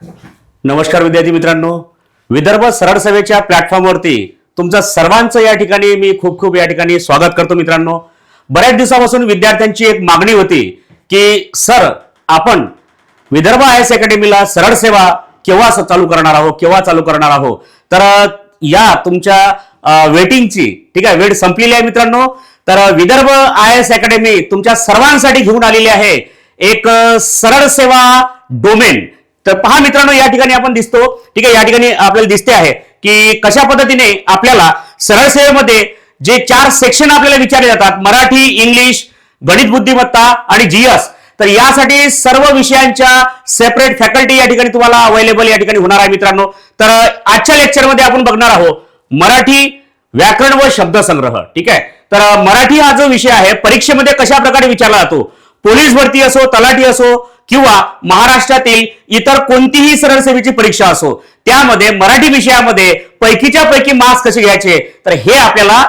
नमस्कार विद्यार्थी मित्रांनो, विदर्भ सरळ सेवेच्या प्लॅटफॉर्मवरती तुमचं सर्वांचं या ठिकाणी मी खूप या ठिकाणी स्वागत करतो. मित्रांनो, बऱ्याच दिवसापासून विद्यार्थ्यांची एक मागणी होती की सर आपण विदर्भ आयएस अकॅडमीला सरळ सेवा केव्हा चालू करणार आहोत. तर या तुमच्या वेटिंगची ठीक आहे वेळ संपलेली आहे मित्रांनो. तर विदर्भ आयएस अकॅडमी तुमच्या सर्वांसाठी घेऊन आलेली आहे एक सरळ सेवा डोमेन. तर पहा मित्रांनो, या ठिकाणी आपण दिसतो ठीक आहे, या ठिकाणी आपल्याला दिसते आहे की कशा पद्धतीने आपल्याला सरळ सेवेमध्ये जे 4 सेक्शन आपल्याला विचारले जातात, मराठी, इंग्लिश, गणित बुद्धिमत्ता आणि जीएस. तर यासाठी सर्व विषयांच्या सेपरेट फॅकल्टी या ठिकाणी तुम्हाला अवेलेबल या ठिकाणी होणार आहे मित्रांनो. तर आजच्या लेक्चरमध्ये आपण बघणार आहोत मराठी, व्याकरण व शब्दसंग्रह. ठीक आहे, तर मराठी हा जो विषय आहे परीक्षेमध्ये कशा प्रकारे विचारला जातो, पोलीस भरती असो, तलाठी असो किंवा महाराष्ट्रातील इतर कोणतीही सरळ सेवेची परीक्षा असो, त्यामध्ये मराठी विषयामध्ये पैकीच्या पैकी मार्क्स कसे घ्यायचे तर हे आपल्याला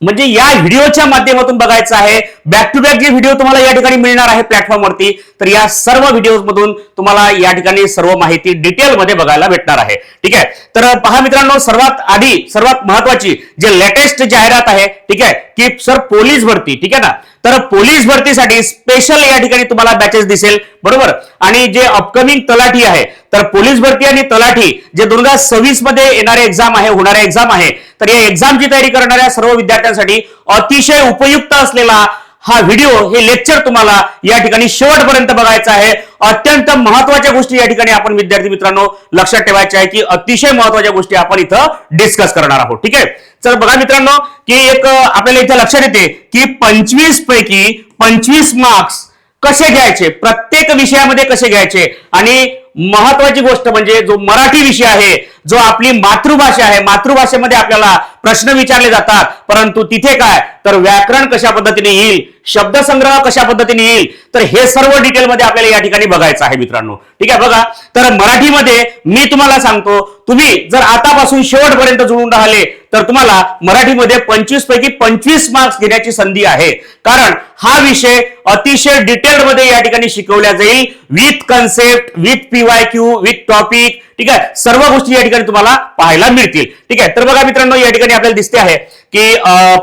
म्हणजे या व्हिडिओच्या माध्यमातून बघायचं आहे. बॅक टू बॅक जे व्हिडिओ तुम्हाला या ठिकाणी मिळणार आहे प्लॅटफॉर्मवरती, तर या सर्व व्हिडिओमधून तुम्हाला या ठिकाणी सर्व माहिती डिटेलमध्ये बघायला भेटणार आहे. ठीक आहे, तर पहा मित्रांनो, सर्वात महत्वाची जे लेटेस्ट जाहिरात आहे ठीक आहे की सर पोलीस भरती. ठीक आहे ना, तर पोलीस भरतीसाठी स्पेशल या ठिकाणी तुम्हाला बॅचेस दिसेल बरोबर. आणि जे अपकमिंग तलाठी आहे, तर पोलीस भरती आणि तलाठी जे 2026 मध्ये येणारे एक्झाम आहे, होणारे एक्झाम आहे, तर या एक्झामची तयारी करणाऱ्या सर्व विद्यार्थ्यांसाठी अतिशय उपयुक्त असलेला हा व्हिडिओ, हे लेक्चर तुम्हाला या ठिकाणी शेवटपर्यंत बघायचं आहे. अत्यंत महत्वाच्या गोष्टी या ठिकाणी आपण विद्यार्थी मित्रांनो लक्षात ठेवायच्या आहे की अतिशय महत्वाच्या गोष्टी आपण इथं डिस्कस करणार आहोत. ठीक आहे, तर बघा मित्रांनो की एक आपल्याला इथं लक्षात येते की 25 पैकी 25 मार्क्स कसे घ्यायचे, प्रत्येक विषयामध्ये कसे घ्यायचे. आणि महत्वाची गोष्ट म्हणजे जो मराठी विषय आहे, जो आपली मातृभाषा आहे, मातृभाषेमध्ये आपल्याला प्रश्न विचारले जातात, परंतु तिथे काय तर व्याकरण कशा पद्धतीने येईल, शब्दसंग्रह कशा पद्धतीने येईल, तर हे सर्व डिटेलमध्ये आपल्याला या ठिकाणी बघायचं आहे मित्रांनो. ठीक आहे, बघा तर मराठीमध्ये मी तुम्हाला सांगतो, तुम्ही जर आतापासून शेवटपर्यंत जुळून राहिले तर तुम्हाला मराठीमध्ये 25 पैकी 25 मार्क्स घेण्याची संधी आहे. कारण हा विषय अतिशय डिटेलमध्ये या ठिकाणी शिकवला जाईल, with concept, with PYQ, with topic. ठीक आहे, सर्व गोष्टी या ठिकाणी तुम्हाला पाहायला मिळतील. ठीक आहे, तर बघा मित्रांनो, या ठिकाणी आपल्याला दिसते आहे की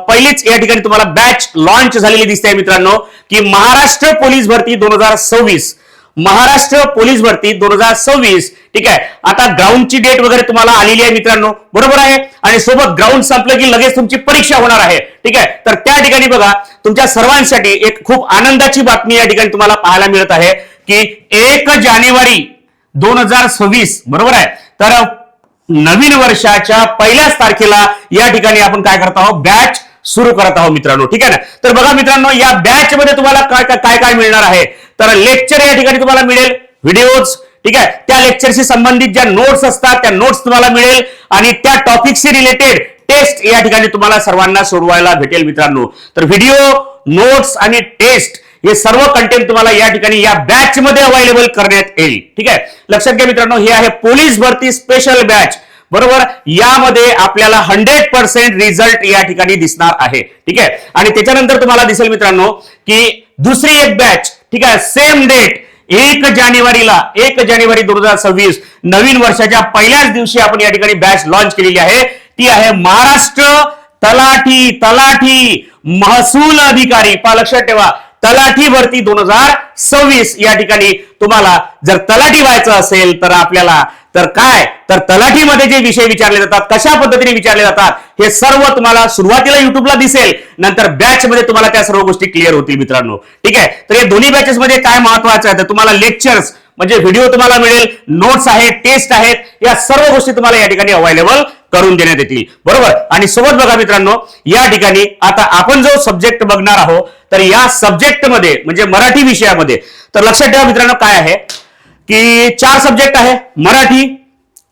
पहिलीच या ठिकाणी तुम्हाला बॅच लॉन्च झालेली दिसते आहे मित्रांनो की महाराष्ट्र पोलीस भरती 2026. महाराष्ट्र पोलीस भरती 2026. ठीक आहे, आता ग्राउंडची डेट वगैरे तुम्हाला आलेली आहे मित्रांनो, बरोबर आहे. आणि सोबत ग्राउंड संपलं की लगेच तुमची परीक्षा होणार आहे. ठीक आहे, तर त्या ठिकाणी बघा तुमच्या सर्वांसाठी एक खूप आनंदाची बातमी या ठिकाणी तुम्हाला पाहायला मिळत आहे की 1 जानेवारी 2026 बरोबर आहे. तर नवीन वर्षाच्या पहिल्याच तारखेला या ठिकाणी आपण काय करत आहोत, बॅच सुरू करत आहोत मित्रांनो. ठीक आहे ना, तर बघा मित्रांनो, या बॅच मध्ये तुम्हाला काय मिळणार आहे तर लेक्चर या ठिकाणी तुम्हाला मिळेल, व्हिडिओज. ठीक आहे, त्या लेक्चरशी संबंधित ज्या नोट्स असतात त्या नोट्स तुम्हाला मिळेल आणि त्या टॉपिकशी रिलेटेड टेस्ट या ठिकाणी तुम्हाला सर्वांना सोडवायला भेटेल मित्रांनो. तर व्हिडिओ, नोट्स आणि टेस्ट हे सर्व कंटेंट तुम्हाला या ठिकाणी या बॅच मध्ये अवेलेबल करण्यात येईल. ठीक आहे, लक्षात घ्या मित्रांनो, हे आहे पोलीस भरती स्पेशल बॅच बरोबर. यामध्ये आपल्याला 100% रिझल्ट या ठिकाणी दिसणार आहे. ठीक आहे, आणि त्याच्यानंतर तुम्हाला दिसेल मित्रांनो की दुसरी एक बॅच. ठीक आहे, सेम डेट 1 जानेवारी 2026 नवीन वर्षाच्या पहिल्याच दिवशी आपण या ठिकाणी बॅच लॉन्च केलेली आहे. ती आहे महाराष्ट्र तलाठी महसूल अधिकारी. लक्षात ठेवा, तलाठी भरती 2026. या ठिकाणी तुम्हाला जर तलाठी व्हायचं असेल तर आपल्याला तर काय तर तलाठीमध्ये जे विषय विचारले जातात, कशा पद्धतीने विचारले जातात, हे सर्व तुम्हाला सुरुवातीला युट्यूबला दिसेल, नंतर बॅच मध्ये तुम्हाला त्या सर्व गोष्टी क्लिअर होतील मित्रांनो. ठीक आहे, तर या दोन्ही बॅचेस मध्ये काय महत्वाचं आहे तर तुम्हाला लेक्चर्स म्हणजे व्हिडिओ तुम्हाला मिळेल, नोट्स आहेत, टेस्ट आहेत, या सर्व गोष्टी तुम्हाला या ठिकाणी अवेलेबल करून देण्यात येतील बरोबर. आणि सोबत बघा मित्रांनो, या ठिकाणी आता आपण जो सब्जेक्ट बघणार आहोत तर या सब्जेक्ट मध्ये म्हणजे मराठी विषयामध्ये तर लक्षात ठेवा मित्रांनो काय आहे की 4 सब्जेक्ट आहे, मराठी,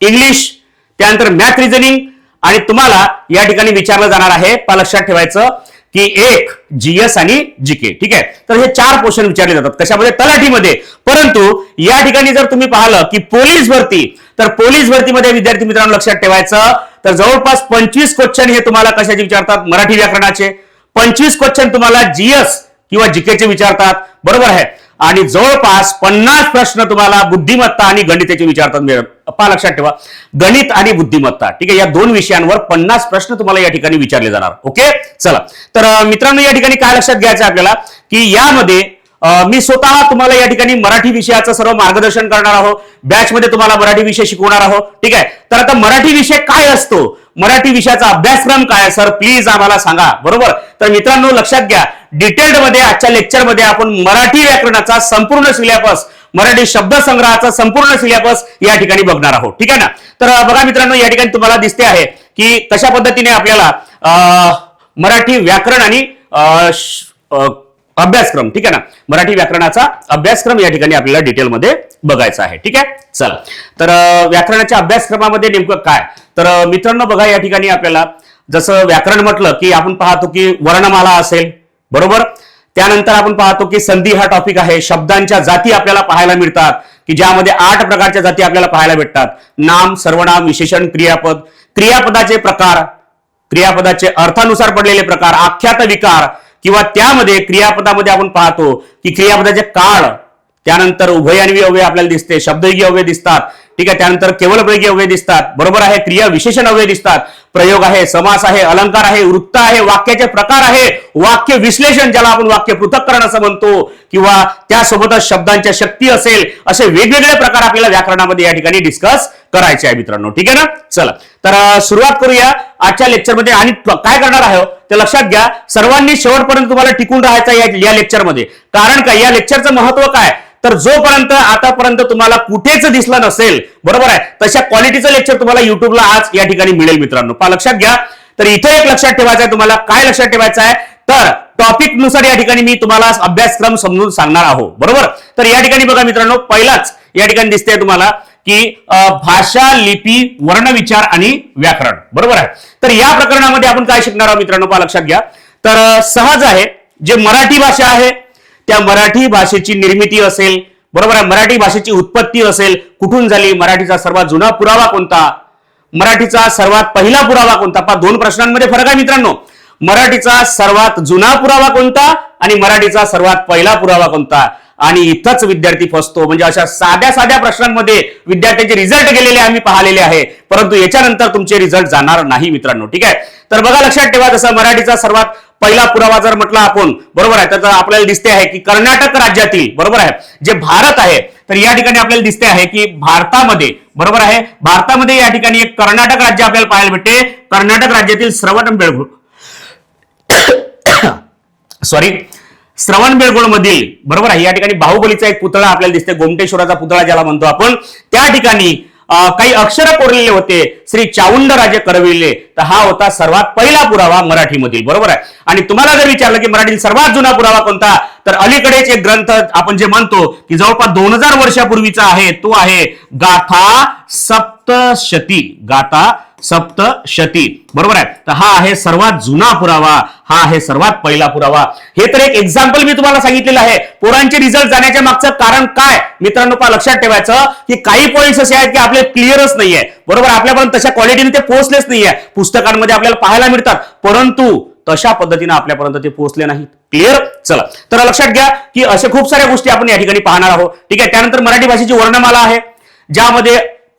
इंग्लिश, त्यानंतर मॅथ, रिझनिंग आणि तुम्हाला या ठिकाणी विचारलं जाणार आहे लक्षात ठेवायचं की एक जीएस आणि जीके. ठीक आहे, तर हे 4 क्वेश्चन विचारले जातात कशामध्ये तलाठीमध्ये. परंतु या ठिकाणी जर तुम्ही पाहिलं की पोलीस भरती, तर पोलीस भरतीमध्ये विद्यार्थी मित्रांनो लक्षात ठेवायचं तर जवळपास 25 क्वेश्चन हे तुम्हाला कशाचे विचारतात, मराठी व्याकरणाचे. 25 क्वेश्चन तुम्हाला जीएस किंवा जीकेचे विचारतात बरोबर आहे. आणि जवळपास 50 प्रश्न तुम्हाला बुद्धिमत्ता आणि गणिताचे विचारतात. पहा लक्षात ठेवा, गणित आणि बुद्धिमत्ता, ठीक आहे, या दोन विषयांवर 50 प्रश्न तुम्हाला या ठिकाणी विचारले जाणार. ओके, चला. तर मित्रांनो, या ठिकाणी काय लक्षात घ्यायचं आपल्याला की यामध्ये मी स्वतः तुम्हाला या ठिकाणी मराठी विषयाचं सर्व मार्गदर्शन करणार आहोत. बॅच मध्ये तुम्हाला मराठी विषय शिकवणार आहोत. ठीक आहे, तर आता मराठी विषय काय असतो, मराठी विषयाचा अभ्यासक्रम काय सर, प्लीज आम्हाला सांगा. बरोबर, तर मित्रांनो लक्षात घ्या, डिटेल्ड मध्ये आजच्या लेक्चरमध्ये आपण मराठी व्याकरणाचा संपूर्ण सिलेबस, मराठी शब्दसंग्रहाचा संपूर्ण सिलेबस या ठिकाणी बघणार आहोत. ठीक आहे ना. तर बघा मित्रांनो, या ठिकाणी तुम्हाला दिसते आहे की कशा पद्धतीने आपल्याला मराठी व्याकरण आणि अभ्यासक्रम, ठीक आहे ना, मराठी व्याकरणाचा अभ्यासक्रम या ठिकाणी आपल्याला डिटेलमध्ये बघायचा आहे. ठीक आहे, चला. तर व्याकरणाच्या अभ्यासक्रमामध्ये नेमकं काय, तर मित्रांनो बघा, या ठिकाणी आपल्याला जसं व्याकरण म्हटलं की आपण पाहतो की वर्णमाला असेल, बरोबर, त्यानंतर आपण पाहतो की संधी हा टॉपिक आहे. शब्दांच्या जाती आपल्याला पाहायला मिळतात की ज्यामध्ये 8 प्रकारच्या जाती आपल्याला पाहायला भेटतात. नाम, सर्वनाम, विशेषण, क्रियापद, क्रियापदाचे प्रकार, क्रियापदाचे अर्थानुसार पडलेले प्रकार, आख्यात विकार किंवा त्यामध्ये क्रियापदामध्ये आपण पाहतो की क्रियापदाचे काळ, त्यानंतर उभयान्वी अव्यय आपल्याला दिसते, शब्दयोगी अव्यय दिसतात. ठीक आहे, त्यानंतर केवलप्रयोगी अव्यय दिसतात. बरोबर आहे, क्रिया विशेषण अव्यय दिसतात, प्रयोग आहे, समास आहे, अलंकार आहे, वृत्त आहे, वाक्याचे प्रकार आहे, वाक्य विश्लेषण ज्याला आपण वाक्य पृथक्करण असं म्हणतो, किंवा त्यासोबतच शब्दांच्या शक्ती असेल, असे वेगवेगळे प्रकार आपल्याला व्याकरणामध्ये या ठिकाणी डिस्कस करायचे आहे मित्रांनो. ठीक आहे ना. चला, तर सुरुवात करूया आजच्या लेक्चरमध्ये. आणि काय करणार आहे ते लक्षात घ्या, सर्वांनी शेवटपर्यंत तुम्हाला टिकून राहायचं या लेक्चरमध्ये. कारण काय, या लेक्चरचं महत्व काय, तर जोपर्यंत आतापर्यंत तुम्हाला कुठेच दिसलं नसेल, बरोबर आहे, तशा क्वालिटीचं लेक्चर तुम्हाला युट्यूबला आज या ठिकाणी मिळेल मित्रांनो. पहा लक्षात घ्या. तर इथे एक लक्षात ठेवायचं आहे तुम्हाला, काय लक्षात ठेवायचं आहे, तर टॉपिक नुसार या ठिकाणी मी तुम्हाला अभ्यासक्रम समजून सांगणार आहोत. बरोबर, तर या ठिकाणी बघा मित्रांनो, पहिलाच या ठिकाणी दिसते तुम्हाला की भाषा, लिपी, वर्णविचार आणि व्याकरण. बरोबर आहे, तर या प्रकरणामध्ये आपण काय शिकणार आहोत मित्रांनो, पहा लक्षात घ्या. तर सहज आहे, जे मराठी भाषा आहे त्या मराठी भाषेची निर्मिती असेल, बरोबर आहे, मराठी भाषेची उत्पत्ती असेल, कुठून झाली, मराठीचा सर्वात जुना पुरावा कोणता, मराठीचा सर्वात पहिला पुरावा कोणता. पहा, 2 प्रश्नांमध्ये फरक आहे मित्रांनो. मराठीचा सर्वात जुना पुरावा कोणता आणि मराठीचा सर्वात पहिला पुरावा कोणता. आणि इथंच विद्यार्थी फसतो, म्हणजे अशा साध्या साध्या प्रश्नांमध्ये विद्यार्थ्यांचे रिझल्ट गेलेले आम्ही पाहिलेले आहे, परंतु याच्यानंतर तुमचे रिझल्ट जाणार नाही मित्रांनो. ठीक आहे, तर बघा लक्षात ठेवा, जसं मराठीचा सर्वात पहिला पुरावा जर म्हटला आपण, बरोबर आहे, तर आपल्याला दिसते आहे की कर्नाटक राज्यातील, बरोबर आहे, जे भारत आहे, तर या ठिकाणी आपल्याला दिसते आहे की भारतामध्ये, बरोबर आहे, भारतामध्ये या ठिकाणी एक कर्नाटक राज्य आपल्याला पाहायला भेटते. कर्नाटक राज्यातील श्रवणबेळगोळ श्रवणबेळगोळ मधील, बरोबर आहे, या ठिकाणी बाहुबलीचा एक पुतळा आपल्याला दिसते, गोमटेश्वराचा पुतळा ज्याला म्हणतो आपण, त्या ठिकाणी काही अक्षर कोरलेले होते, श्री चावुंडराजे करविले. तर हा होता सर्वात पहिला पुरावा मराठीमधील. बरोबर आहे, आणि तुम्हाला जर विचारलं की मराठीतील सर्वात जुना पुरावा कोणता, तर अलीकडेच एक ग्रंथ आपण जे म्हणतो की जवळपास 2000 वर्षापूर्वीचा आहे, तो आहे गाथा सप्तशती. गाथा सप्तशती, बरोबर आहे, तर हा आहे सर्वात जुना पुरावा, हा आहे सर्वात पहिला पुरावा. हे तर एक एक्झाम्पल मी तुम्हाला सांगितलेलं आहे. पोरांचे रिझल्ट जाण्याच्या मागचं कारण काय मित्रांनो, पहा लक्षात ठेवायचं की काही पॉईंट्स असे आहेत की आपले क्लिअरच नाहीये, बरोबर, आपल्यापर्यंत तशा क्वालिटीने ते पोहोचलेच नाहीये. पुस्तकांमध्ये आपल्याला पाहायला मिळतात, परंतु तशा पद्धतीने आपल्यापर्यंत ते पोहोचले नाहीत. क्लिअर. चला, तर लक्षात घ्या की अशा खूप साऱ्या गोष्टी आपण या ठिकाणी पाहणार आहोत. ठीक आहे, त्यानंतर मराठी भाषेची वर्णमाला आहे, ज्यामध्ये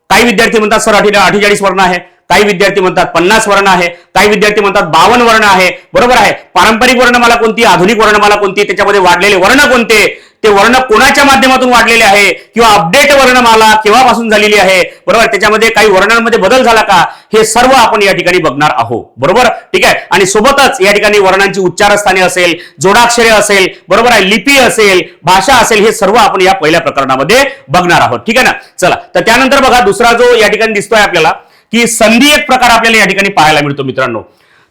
काही विद्यार्थी म्हणतात सर 48 वर्ण आहे, काही विद्यार्थी म्हणतात 50 वर्ण आहे, काही विद्यार्थी म्हणतात 52 वर्ण आहे. बरोबर आहे, पारंपरिक वर्णमाला कोणती, आधुनिक वर्णमाला कोणती, त्याच्यामध्ये वाढलेले वर्ण कोणते, ते वर्ण कोणाच्या माध्यमातून वाढलेले आहे, किंवा अपडेट वर्णमाला केव्हापासून झालेली आहे, बरोबर, त्याच्यामध्ये काही वर्णांमध्ये बदल झाला का, हे सर्व आपण या ठिकाणी बघणार आहोत. बरोबर, ठीक आहे, आणि सोबतच या ठिकाणी वर्णांची उच्चारस्थाने असेल, जोडाक्षरे असेल, बरोबर आहे, लिपी असेल, भाषा असेल, हे सर्व आपण या पहिल्या प्रकरणामध्ये बघणार आहोत. ठीक आहे ना. चला, तर त्यानंतर बघा दुसरा जो या ठिकाणी दिसतोय आपल्याला की संधी एक प्रकार आपल्याला या ठिकाणी पाहायला मिळतो मित्रांनो.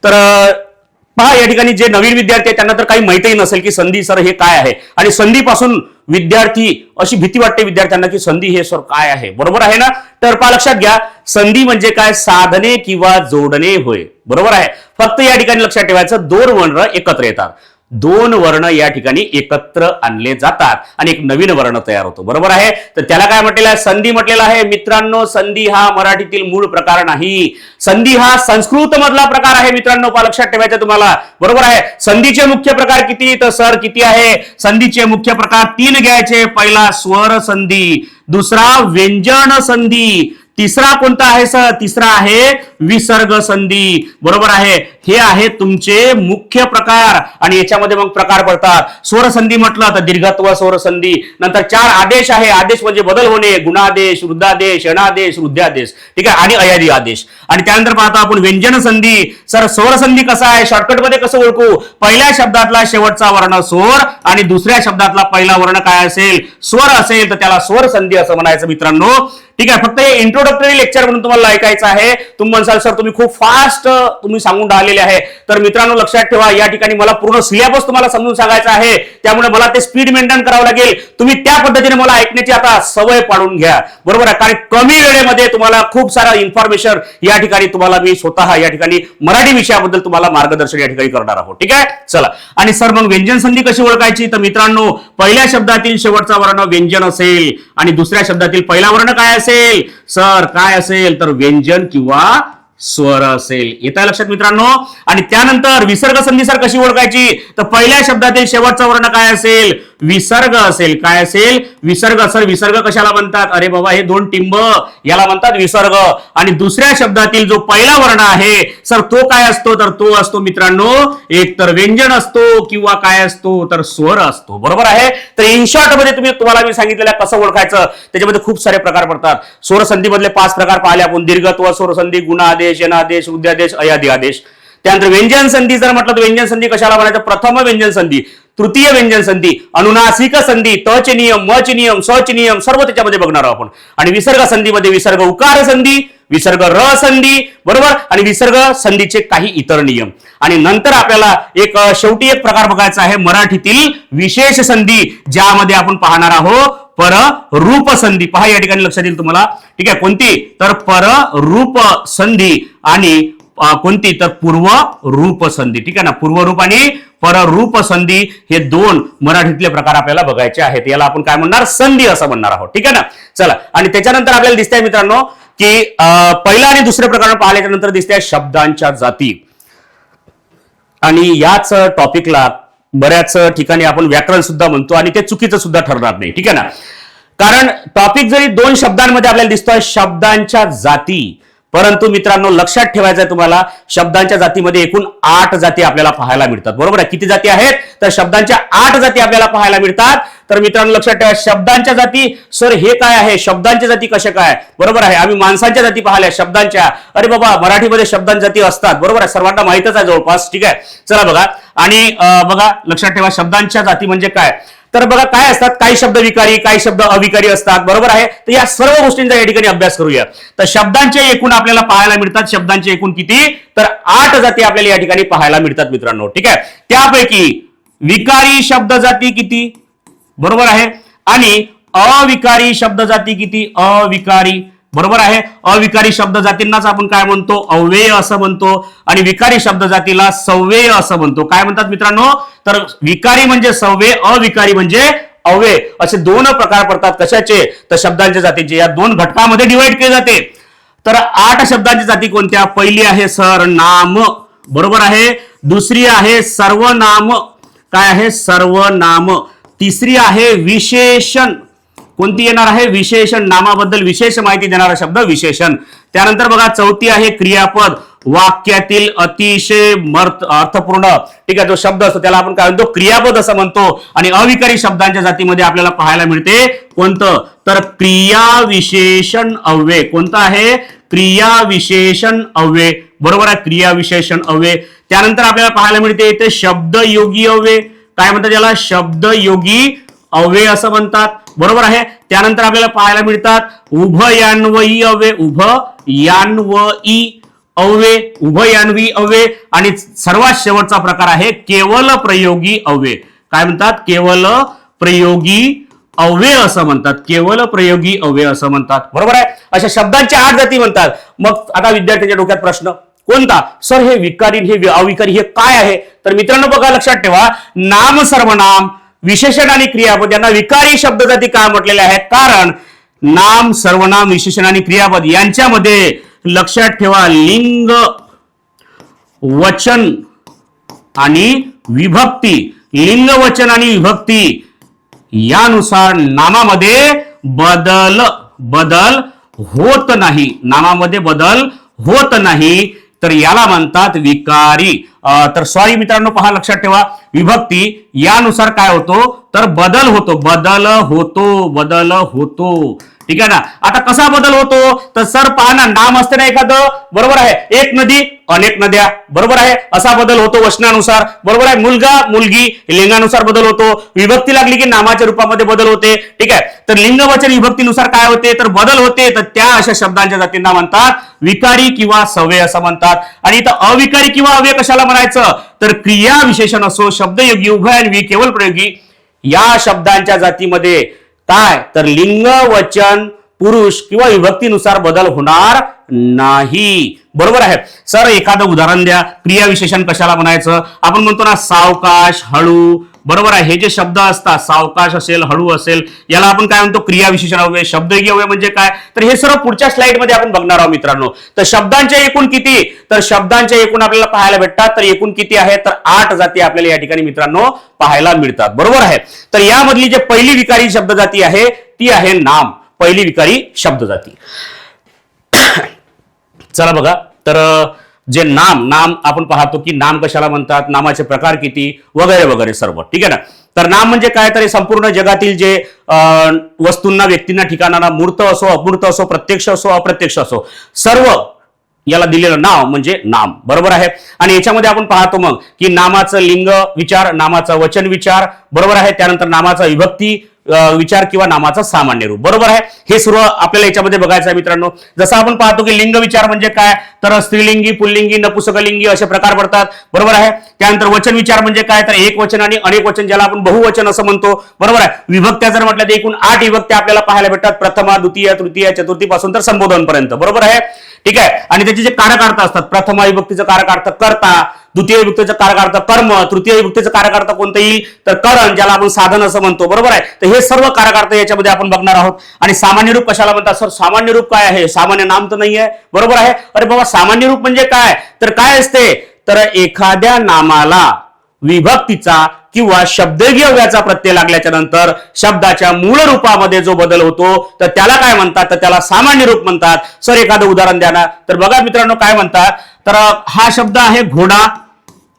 तर पहा, या ठिकाणी जे नवीन विद्यार्थी आहेत त्यांना तर काही माहितीही नसेल की संधी सर हे काय आहे, आणि संधीपासून विद्यार्थी अशी भीती वाटते विद्यार्थ्यांना की संधी हे सर काय आहे. बरोबर आहे ना. तर पहा लक्षात घ्या, संधी म्हणजे काय, साधने किंवा जोडणे होय. बरोबर आहे, फक्त या ठिकाणी लक्षात ठेवायचं 2 वर्ण एकत्र येतात. दोन वर्ण या ठिकाणी एकत्र आणले जातात आणि एक नवीन वर्ण तयार होतो. बरोबर आहे. तर त्याला काय म्हटलेलं आहे? संधी म्हटलेलं आहे. मित्रांनो, संधी हा मराठीतील मूळ प्रकार नाही. संधी हा संस्कृत मधला प्रकार आहे मित्रांनो, लक्षात ठेवायचं तुम्हाला. बरोबर आहे. संधीचे मुख्य प्रकार किती? तर सर किती आहे? संधीचे मुख्य प्रकार 3 घ्यायचे. पहिला स्वर संधी, दुसरा व्यंजन संधी, तिसरा कोणता आहे सर? तिसरा आहे विसर्ग संधी. बरोबर आहे. हे आहे तुमचे मुख्य प्रकार आणि याच्यामध्ये मग प्रकार पडतात. स्वरसंधी म्हटलं तर दीर्घत्व स्वरसंधी, नंतर 4 आदेश आहे. आदेश म्हणजे बदल होणे, गुणादेश, वृद्धादेश, यणादेश, वृद्धादेश, ठीक आहे, आणि अयादी आदेश. आणि त्यानंतर पाहतो आपण व्यंजन संधी. सर स्वरसंधी कसा आहे? शॉर्टकट मध्ये कसं ओळखू? पहिल्या शब्दातला शेवटचा वर्ण स्वर आणि दुसऱ्या शब्दातला पहिला वर्ण काय असेल? स्वर असेल तर त्याला स्वरसंधी असं म्हणायचं मित्रांनो. ठीक आहे. फक्त हे इंट्रोडक्टरी लेक्चर म्हणून तुम्हाला ऐकायचं आहे. तुम्ही म्हणसाल सर तुम्ही खूप फास्ट तुम्ही सांगून राहिलेले आहे. तर मित्रांनो लक्षात ठेवा, या ठिकाणी मला पूर्ण सिलेबस तुम्हाला समजून सांगायचा आहे, त्यामुळे मला ते स्पीड मेंटेन करावं लागेल. तुम्ही त्या पद्धतीने मला ऐकण्याची आता सवय पाडून घ्या. बरोबर आहे. कारण कमी वेळेमध्ये तुम्हाला खूप सारा इन्फॉर्मेशन या ठिकाणी तुम्हाला मी स्वतः या ठिकाणी मराठी विषयाबद्दल तुम्हाला मार्गदर्शन या ठिकाणी करणार आहोत. ठीक आहे. चला. आणि सर मग व्यंजन संधी कशी ओळखायची? तर मित्रांनो, पहिल्या शब्दातील शेवटचा वर्ण व्यंजन असेल आणि दुसऱ्या शब्दातील पहिला वर्ण काय असेल? सर काय असेल? तर व्यंजन किंवा स्वर असेल. येत आहे लक्षात मित्रांनो. आणि त्यानंतर विसर्ग संधी सर कशी ओळखायची? तर पहिल्या शब्दातील शेवटचा वर्ण काय असेल? विसर्ग असेल. काय असेल? विसर्ग. सर विसर्ग कशाला म्हणतात? अरे बाबा, हे 2 टिंब याला म्हणतात विसर्ग. आणि दुसऱ्या शब्दातील जो पहिला वर्ण आहे सर तो काय असतो? तर तो असतो मित्रांनो एक तर व्यंजन असतो किंवा काय असतो? तर स्वर असतो. बरोबर आहे. तर इन शॉर्ट मध्ये तुम्हाला मी सांगितलेलं कसं ओळखायचं, त्याच्यामध्ये खूप सारे प्रकार पडतात. स्वरसंधी मधले 5 प्रकार पाहिले आपण. दीर्घत्व स्वरसंधी, गुणादेश, यणादेश, वृद्धादेश, अयादी आदेश. त्यानंतर व्यंजन संधी जर म्हटलं तर व्यंजन संधी कशाला म्हणायचं? प्रथम व्यंजन संधी, तृतीय व्यंजन संधी, अनुनासिक संधी, तच नियम, मच नियम, सच नियम सर्व त्याच्यामध्ये बघणार आहोत आपण. आणि विसर्ग संधीमध्ये विसर्ग उकार संधी, विसर्ग र संधी, बरोबर, आणि विसर्ग संधीचे काही इतर नियम. आणि नंतर आपल्याला एक शेवटी एक प्रकार बघायचा आहे मराठीतील विशेष संधी, ज्यामध्ये आपण पाहणार आहोत पर रूप संधी. पहा या ठिकाणी लक्षात येईल तुम्हाला. ठीक आहे. कोणती? तर पर रूप संधी आणि कोणती? तर पूर्व रूप संधी. ठीक आहे ना. पूर्वरूप आणि पररूप संधी हे 2 मराठीतले प्रकार आपल्याला बघायचे आहेत. याला आपण काय म्हणणार? संधी असं म्हणणार आहोत. ठीक आहे ना. चला. आणि त्याच्यानंतर आपल्याला दिसतंय मित्रांनो की पहिला आणि दुसरे प्रकार पाहिल्याच्या नंतर दिसतंय शब्दांच्या जाती. आणि याच टॉपिकला बऱ्याच ठिकाणी आपण व्याकरण सुद्धा म्हणतो आणि ते चुकीचं सुद्धा ठरणार नाही. ठीक आहे ना. कारण टॉपिक जरी 2 शब्दांमध्ये आपल्याला दिसतोय शब्दांच्या जाती, परंतु मित्रांनो लक्षात ठेवायचं आहे तुम्हाला, शब्दांच्या जातीमध्ये एकूण 8 जाती आपल्याला पाहायला मिळतात. बरोबर आहे. किती जाती आहेत? तर शब्दांच्या 8 जाती आपल्याला पाहायला मिळतात. तर मित्रांनो लक्षात ठेवा, शब्दांच्या जाती. सर हे काय आहे? शब्दांच्या जाती कशा काय? बरोबर आहे. आम्ही माणसांच्या जाती पाहिल्या, शब्दांच्या. अरे बाबा, मराठीमध्ये शब्दांच्या जाती असतात. बरोबर आहे. सर्वांना माहितच आहे जवळपास. ठीक आहे. चला बघा. आणि बघा लक्षात ठेवा, शब्दांच्या जाती म्हणजे काय? तर बघा काय असतात, काही शब्द विकारी, काही शब्द अविकारी असतात. बरोबर आहे. तर या सर्व गोष्टींचा या ठिकाणी अभ्यास करूया. तर शब्दांचे एकूण आपल्याला पाहायला मिळतात. शब्दांचे एकूण किती? तर 8 जाती आपल्याला या ठिकाणी पाहायला मिळतात मित्रांनो. ठीक आहे. त्यापैकी विकारी शब्द जाती किती? बरोबर आहे. आणि अविकारी शब्द जाती किती? अविकारी. बरोबर आहे. अविकारी शब्द जातींनाच आपण काय म्हणतो? अव्यय असं म्हणतो. आणि विकारी शब्द जातीला सव्यय असं म्हणतो. काय म्हणतात मित्रांनो? तर विकारी म्हणजे सव्यय, अविकारी म्हणजे अव्यय, असे 2 प्रकार पडतात. कशाचे? तर शब्दांच्या जातीचे. या 2 घटकामध्ये डिवाइड केले जाते. तर 8 शब्दांची जाती कोणत्या? पहिली आहे सर नाम. बरोबर आहे. दुसरी आहे सर्वनाम. काय आहे? सर्वनाम. तिसरी आहे विशेषण. कोणती येणार आहे? विशेषण. नामाबद्दल विशेष माहिती देणारा शब्द विशेषण. त्यानंतर बघा चौथी आहे क्रियापद. वाक्यातील अतिशय अर्थपूर्ण, ठीक आहे, जो शब्द असतो त्याला आपण काय म्हणतो? क्रियापद असं म्हणतो. आणि अविकारी शब्दांच्या जातीमध्ये आपल्याला पाहायला मिळते कोणतं? तर क्रियाविशेषण अव्यय. कोणतं आहे? क्रियाविशेषण अव्यय. बरोबर आहे. क्रियाविशेषण अव्यय. त्यानंतर आपल्याला पाहायला मिळते इथे शब्दयोगी अव्यय. काय म्हणतात याला? शब्दयोगी अव्यय असं म्हणतात. बरोबर आहे. त्यानंतर आपल्याला पाहायला मिळतात उभयान्वयी अव्यय. उभयान्वयी अव्यय. उभयान्वयी अव्यय. आणि सर्वात शेवटचा प्रकार आहे केवल प्रयोगी अव्यय. काय म्हणतात? केवल प्रयोगी अव्यय असं म्हणतात. केवल प्रयोगी अव्यय असं म्हणतात. बरोबर आहे. अशा शब्दांच्या 8 जाती म्हणतात. मग आता विद्यार्थ्यांच्या डोक्यात प्रश्न, कोणता? सर हे विकारी, हे अविकारी, हे काय आहे? तर मित्रांनो बघा, लक्षात ठेवा, नाम, सर्वनाम, विशेषण आणि क्रियापद यांना विकारी शब्दजाती का म्हटलेले आहेत? कारण नाम, सर्वनाम, विशेषण आणि क्रियापद यांच्यामध्ये लक्षात ठेवा लिंग, वचन आणि विभक्ती, लिंग, वचन आणि विभक्ती यानुसार नामामध्ये बदल होत नाही. नामामध्ये बदल होत नाही, तर याला म्हणतात विकारी. तर सॉरी मित्रांनो, पहा, लक्षात ठेवा, विभक्ती यानुसार काय होतो? तर बदल होतो. ठीक आहे ना? आता कसा बदल होतो? तर सर पहा ना, नाम असते ना एखादं, बरोबर आहे, एक नदी अनेक नद्या, बरोबर आहे, असा बदल होतो वचनानुसार, बरोबर आहे. मुलगा, मुलगी लिंगानुसार बदल होतो. विभक्ती लागली की नामाच्या रूपामध्ये बदल होते. ठीक आहे, तर लिंग, वचन, विभक्तीनुसार काय होते? तर बदल होते. तर त्या अशा शब्दांच्या जातींना म्हणतात विकारी किंवा सव्यय असं म्हणतात. आणि इथं अविकारी किंवा अव्यय कशाला म्हणायचं? तर क्रिया, विशेषण असो, शब्दयोगी, उभयन्वी, केवळ प्रयोगी या शब्दांच्या जातीमध्ये काय? तर लिंग, वचन, पुरुष किंवा विभक्तीनुसार बदल होणार नाही. बरोबर आहे. सर एखादं उदाहरण द्या. क्रिया, विशेषण कशाला म्हणायचं? आपण म्हणतो ना सावकाश, हळू, बरोबर आहे. हे जे शब्द असतात, सावकाश असेल, हळू असेल, याला आपण काय म्हणतो? क्रिया, विशेषण, अव्यय. शब्दयोगी अव्यय म्हणजे काय? तर हे सर्व पुढच्या स्लाइड मध्ये आपण बघणार आहोत मित्रांनो. तर शब्दांच्या एकूण किती? तर शब्दांच्या एकूण आपल्याला पाहायला भेटतात. तर एकूण किती आहे? तर 8 जाती आपल्याला या ठिकाणी मित्रांनो पाहायला मिळतात. बरोबर आहे. तर यामधली जे पहिली विकारी शब्द जाती आहे ती आहे नाम. पहिली विकारी शब्द जाती. चला बघा, तर जे नाम आपण पाहतो की नाम कशाला म्हणतात, नामाचे प्रकार किती, वगैरे वगैरे सर्व. ठीक आहे ना? तर नाम म्हणजे काय? तर हे संपूर्ण जगातील जे वस्तूंना, व्यक्तींना, ठिकाणांना, मूर्त असो, अमूर्त असो, प्रत्यक्ष असो, अप्रत्यक्ष असो, सर्व याला दिलेलं नाव म्हणजे नाम. बरोबर आहे. आणि याच्यामध्ये आपण पाहतो मग की नामाचं लिंग विचार, नामाचं वचन विचार, बरोबर आहे, त्यानंतर नामाचा विभक्ती विचार किंवा नामाचा सामान्य रूप. बरोबर आहे. हे सर्व आपल्याला याच्यामध्ये बघायचं आहे मित्रांनो. जसं आपण पाहतो की लिंग विचार म्हणजे काय? तर स्त्रीलिंगी, पुल्लिंगी, नपुसकलिंगी असे प्रकार पडतात. बरोबर आहे. त्यानंतर वचन विचार म्हणजे काय? तर एक वचन आणि अनेक वचन, ज्याला आपण बहुवचन असं म्हणतो. बरोबर आहे. विभक्त्या जर म्हटलं तर एकूण 8 विभक्त्या आपल्याला पाहायला भेटतात. प्रथमा, द्वितीय, तृतीय, चतुर्थी पासून तर संबोधन पर्यंत. बरोबर आहे. ठीक आहे. आणि त्याचे जे कारकार्थ असतात, प्रथमा विभक्तीचं कारकार्थ कर्ता, द्वितीय विभक्तीचं कारकार्थ कर्म, तृतीय विभक्तीचं कारकार्थ कोणतं येईल? तर करण, ज्याला आपण साधन असं म्हणतो. बरोबर आहे. तर हे सर्व कारकार्थ याच्यामध्ये आपण बघणार आहोत. आणि सामान्य रूप कशाला म्हणतात? सर सामान्य रूप काय आहे? सामान्य नाम तर नाही आहे. बरोबर आहे. अरे बाबा, सामान्य रूप म्हणजे काय? तर काय असते? तर एखाद्या नामाला विभक्तीचा किंवा शब्दयोगी अव्ययाचा प्रत्यय लागल्याच्या नंतर शब्दाच्या मूळ रूपामध्ये जो बदल होतो तर त्याला काय म्हणतात? तर त्याला सामान्य रूप म्हणतात. सर एखादं उदाहरण द्या ना. तर बघा मित्रांनो काय म्हणतात? तर हा शब्द आहे घोडा.